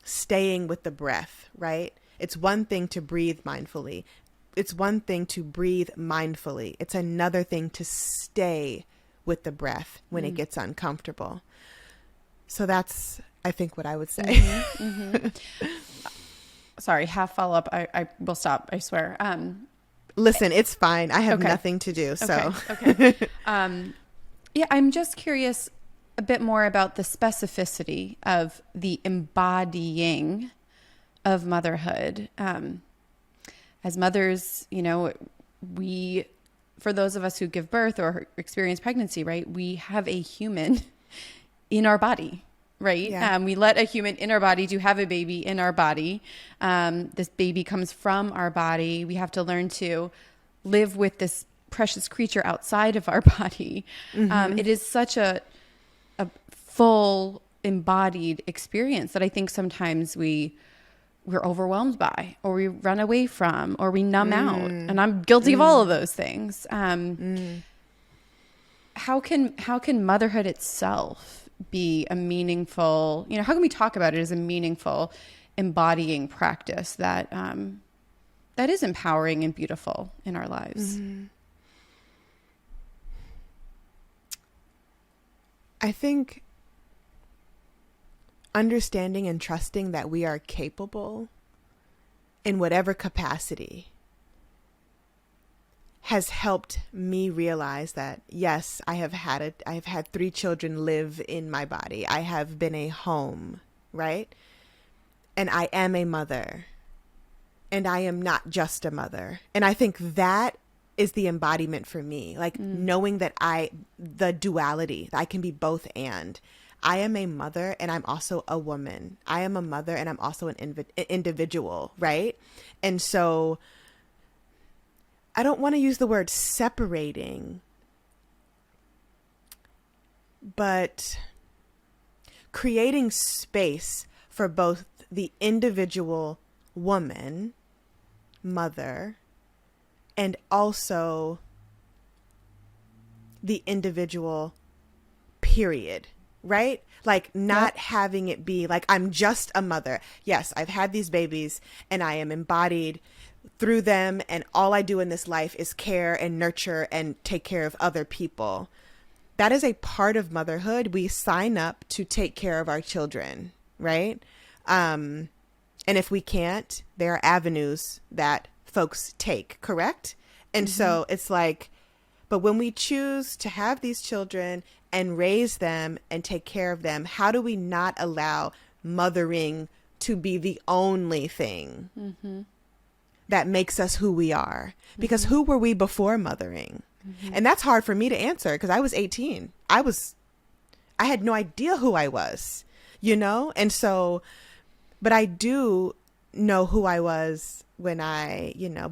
staying with the breath, right? It's one thing to breathe mindfully. It's one thing to breathe mindfully. It's another thing to stay with the breath when it gets uncomfortable. So that's, I think, what I would say. Sorry, half follow up. I will stop. I swear. Listen, it's fine. I have nothing to do. So, okay. Yeah, I'm just curious a bit more about the specificity of the embodying of motherhood. As mothers, for those of us who give birth or experience pregnancy, right, we have a human in our body. Right. Yeah. We let a human in our body to have a baby in our body. This baby comes from our body. We have to learn to live with this precious creature outside of our body. It is such a full embodied experience that I think sometimes we're overwhelmed by, or we run away from, or we numb out. And I'm guilty of all of those things. How can motherhood itself be a meaningful, how can we talk about it as a meaningful embodying practice that that is empowering and beautiful in our lives? I think understanding and trusting that we are capable in whatever capacity has helped me realize that, yes, I have had 3 children live in my body. I have been a home, right? And I am a mother. And I am not just a mother. And I think that is the embodiment for me, like knowing that the duality, I can be both and. I am a mother and I'm also a woman. I am a mother and I'm also an individual, right? And so I don't want to use the word separating, but creating space for both the individual woman, mother, and also the individual period, right? Like not having it be like, I'm just a mother. Yes, I've had these babies and I am embodied through them, and all I do in this life is care and nurture and take care of other people. That is a part of motherhood. We sign up to take care of our children, right? And if we can't, there are avenues that folks take, correct? And so it's like, but when we choose to have these children and raise them and take care of them, how do we not allow mothering to be the only thing that makes us who we are? Because who were we before mothering? And that's hard for me to answer because I was 18. I had no idea who I was, And so, but I do know who I was when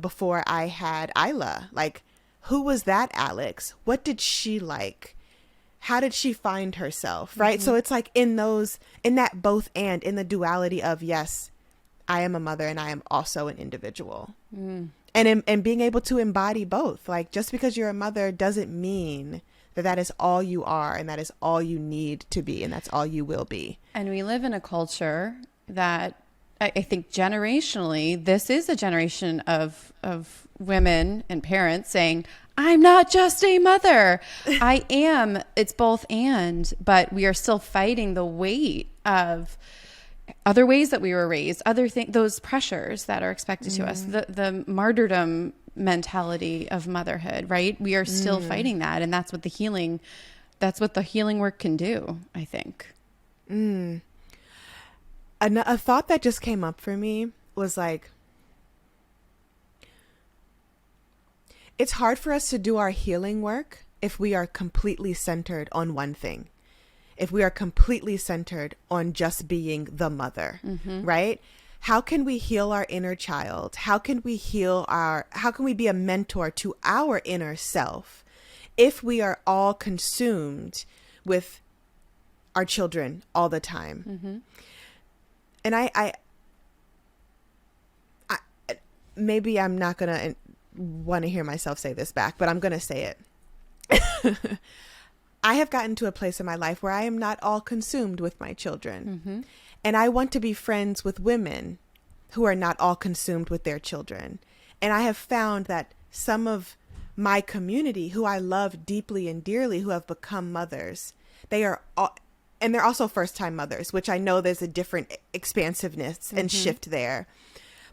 before I had Isla. Like, who was that Alex? What did she like? How did she find herself? Right. So it's like in that both and, in the duality of, yes, I am a mother and I am also an individual. And being able to embody both. Like, just because you're a mother doesn't mean that is all you are and that is all you need to be and that's all you will be. And we live in a culture that I think generationally, this is a generation of women and parents saying, I'm not just a mother. I am. It's both and, but we are still fighting the weight of other ways that we were raised, those pressures that are expected to us, the martyrdom mentality of motherhood, right? We are still fighting that. And that's what the healing work can do, I think. A thought that just came up for me was like, it's hard for us to do our healing work if we are completely centered on one thing. If we are completely centered on just being the mother, right? How can we heal our inner child? How can we be a mentor to our inner self if we are all consumed with our children all the time? And I maybe I'm not going to want to hear myself say this back, but I'm going to say it. I have gotten to a place in my life where I am not all consumed with my children. And I want to be friends with women who are not all consumed with their children. And I have found that some of my community who I love deeply and dearly, who have become mothers, they're also first-time mothers, which I know there's a different expansiveness and shift there.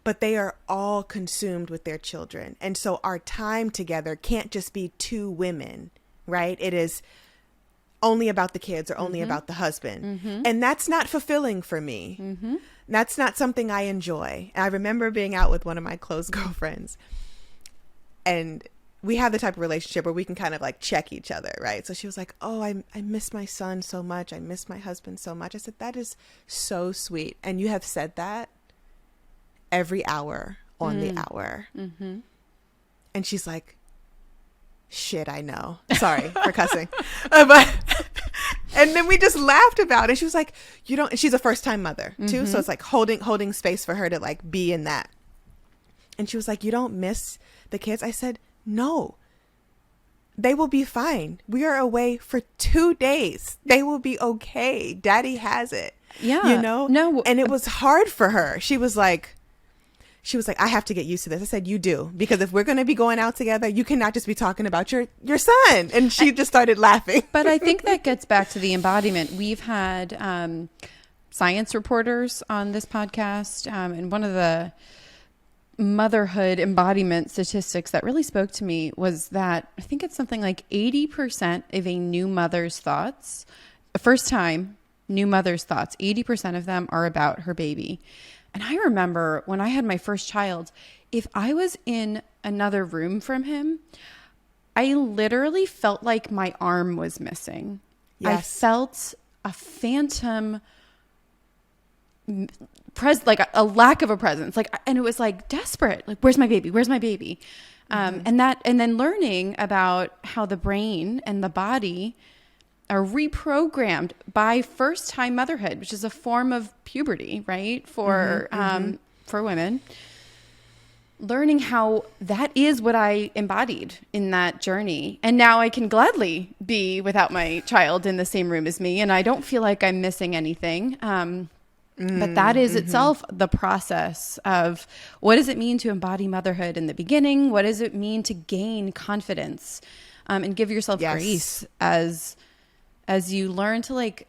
But they are all consumed with their children. And so our time together can't just be 2 women, right? It is only about the kids or only about the husband. And that's not fulfilling for me. That's not something I enjoy. And I remember being out with one of my close girlfriends, and we have the type of relationship where we can kind of like check each other, right? So she was like, oh, I miss my son so much. I miss my husband so much. I said, that is so sweet. And you have said that every hour on the hour. And she's like, Shit, I know. Sorry for cussing. But and then we just laughed about it. She was like, you don't, and she's a first time mother too. So it's like holding space for her to like be in that. And she was like, you don't miss the kids? I said, no, they will be fine. We are away for 2 days. They will be okay. Daddy has it. Yeah. You know? No. And it was hard for her. She was like, I have to get used to this. I said, you do. Because if we're going to be going out together, you cannot just be talking about your son. And she just started laughing. But I think that gets back to the embodiment. We've had science reporters on this podcast. And one of the motherhood embodiment statistics that really spoke to me was that I think it's something like 80% of a new mother's thoughts, a first time new mother's thoughts, 80% of them are about her baby. And I remember when I had my first child, if I was in another room from him, I literally felt like my arm was missing. Yes. I felt a phantom like a lack of a presence, like, and it was like desperate, like, where's my baby, and then learning about how the brain and the body are reprogrammed by first time motherhood, which is a form of puberty, right, for women. Learning how that is what I embodied in that journey, and now I can gladly be without my child in the same room as me, and I don't feel like I'm missing anything. But that is itself the process of what does it mean to embody motherhood in the beginning? What does it mean to gain confidence and give yourself grace as you learn to, like,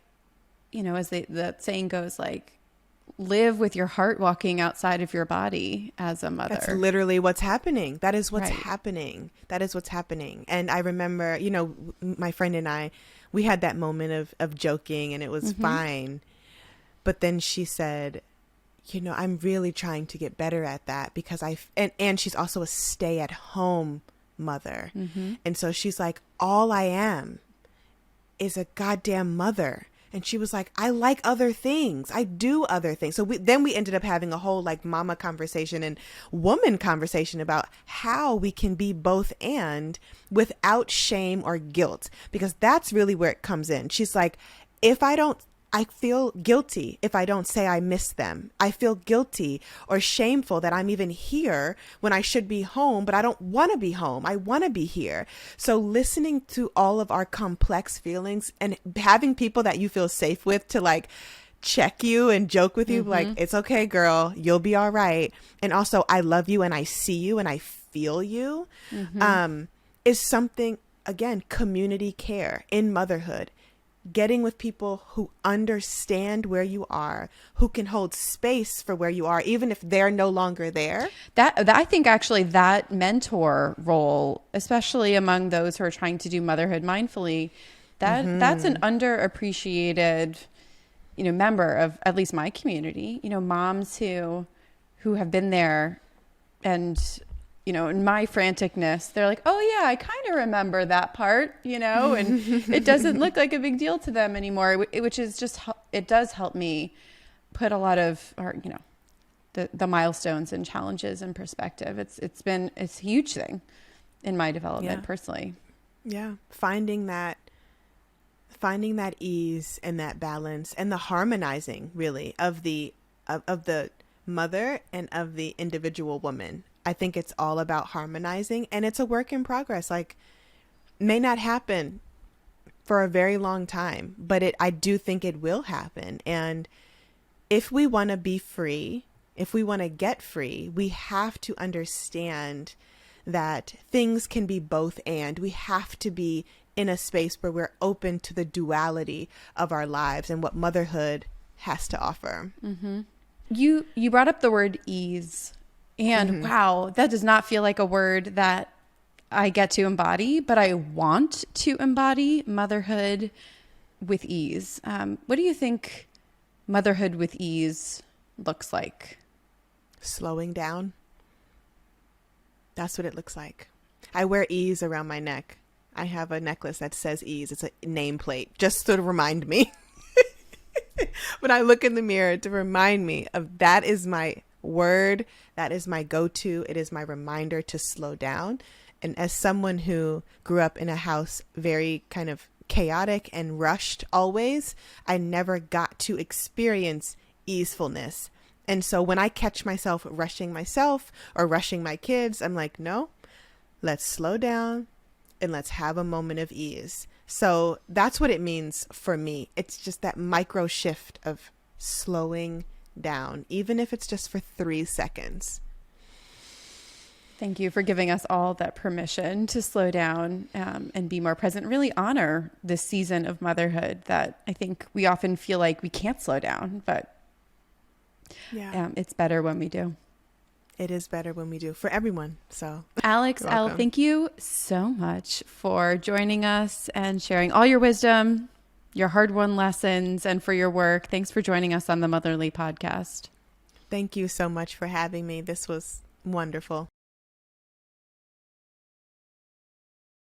you know, as the saying goes, like, live with your heart walking outside of your body as a mother. That's literally what's happening. That is what's happening. That is what's happening. And I remember, you know, my friend and I, we had that moment of joking, and it was fine. But then she said, you know, I'm really trying to get better at that because and she's also a stay-at-home mother. And so she's like, all I am is a goddamn mother. And she was like, I like other things. I do other things. So then we ended up having a whole like mama conversation and woman conversation about how we can be both and without shame or guilt, because that's really where it comes in. She's like, I feel guilty if I don't say I miss them. I feel guilty or shameful that I'm even here when I should be home, but I don't want to be home. I want to be here. So listening to all of our complex feelings and having people that you feel safe with to like check you and joke with you, like, it's okay, girl, you'll be all right. And also, I love you and I see you and I feel you, is something, again, community care in motherhood. Getting with people who understand where you are, who can hold space for where you are, even if they're no longer there. That I think actually that mentor role, especially among those who are trying to do motherhood mindfully, that's an underappreciated, you know, member of at least my community. You know, moms who have been there, and you know, in my franticness, they're like, oh yeah, I kind of remember that part, you know, and it doesn't look like a big deal to them anymore, which is just, it does help me put a lot of, or, you know, the milestones and challenges in perspective. It's a huge thing in my development personally. Yeah. Finding that ease and that balance and the harmonizing really of the mother and of the individual woman. I think it's all about harmonizing, and it's a work in progress. Like, may not happen for a very long time, but I do think it will happen. And if we want to be free, if we want to get free, we have to understand that things can be both and. We have to be in a space where we're open to the duality of our lives and what motherhood has to offer. You brought up the word ease. And wow, that does not feel like a word that I get to embody, but I want to embody motherhood with ease. What do you think motherhood with ease looks like? Slowing down. That's what it looks like. I wear ease around my neck. I have a necklace that says ease. It's a nameplate just to remind me when I look in the mirror, to remind me of that is my word. That is my go-to. It is my reminder to slow down And as someone who grew up in a house very kind of chaotic and rushed always, I never got to experience easefulness. And so when I catch myself or rushing my kids, I'm like, no, let's slow down and let's have a moment of ease. So that's what it means for me. It's just that micro shift of slowing down, even if it's just for 3 seconds. Thank you for giving us all that permission to slow down and be more present, really honor this season of motherhood that I think we often feel like we can't slow down, but it's better when we do. It is better when we do, for everyone. So, Alex, Elle, thank you so much for joining us and sharing all your wisdom, your hard-won lessons, and for your work. Thanks for joining us on the Motherly Podcast. Thank you so much for having me. This was wonderful.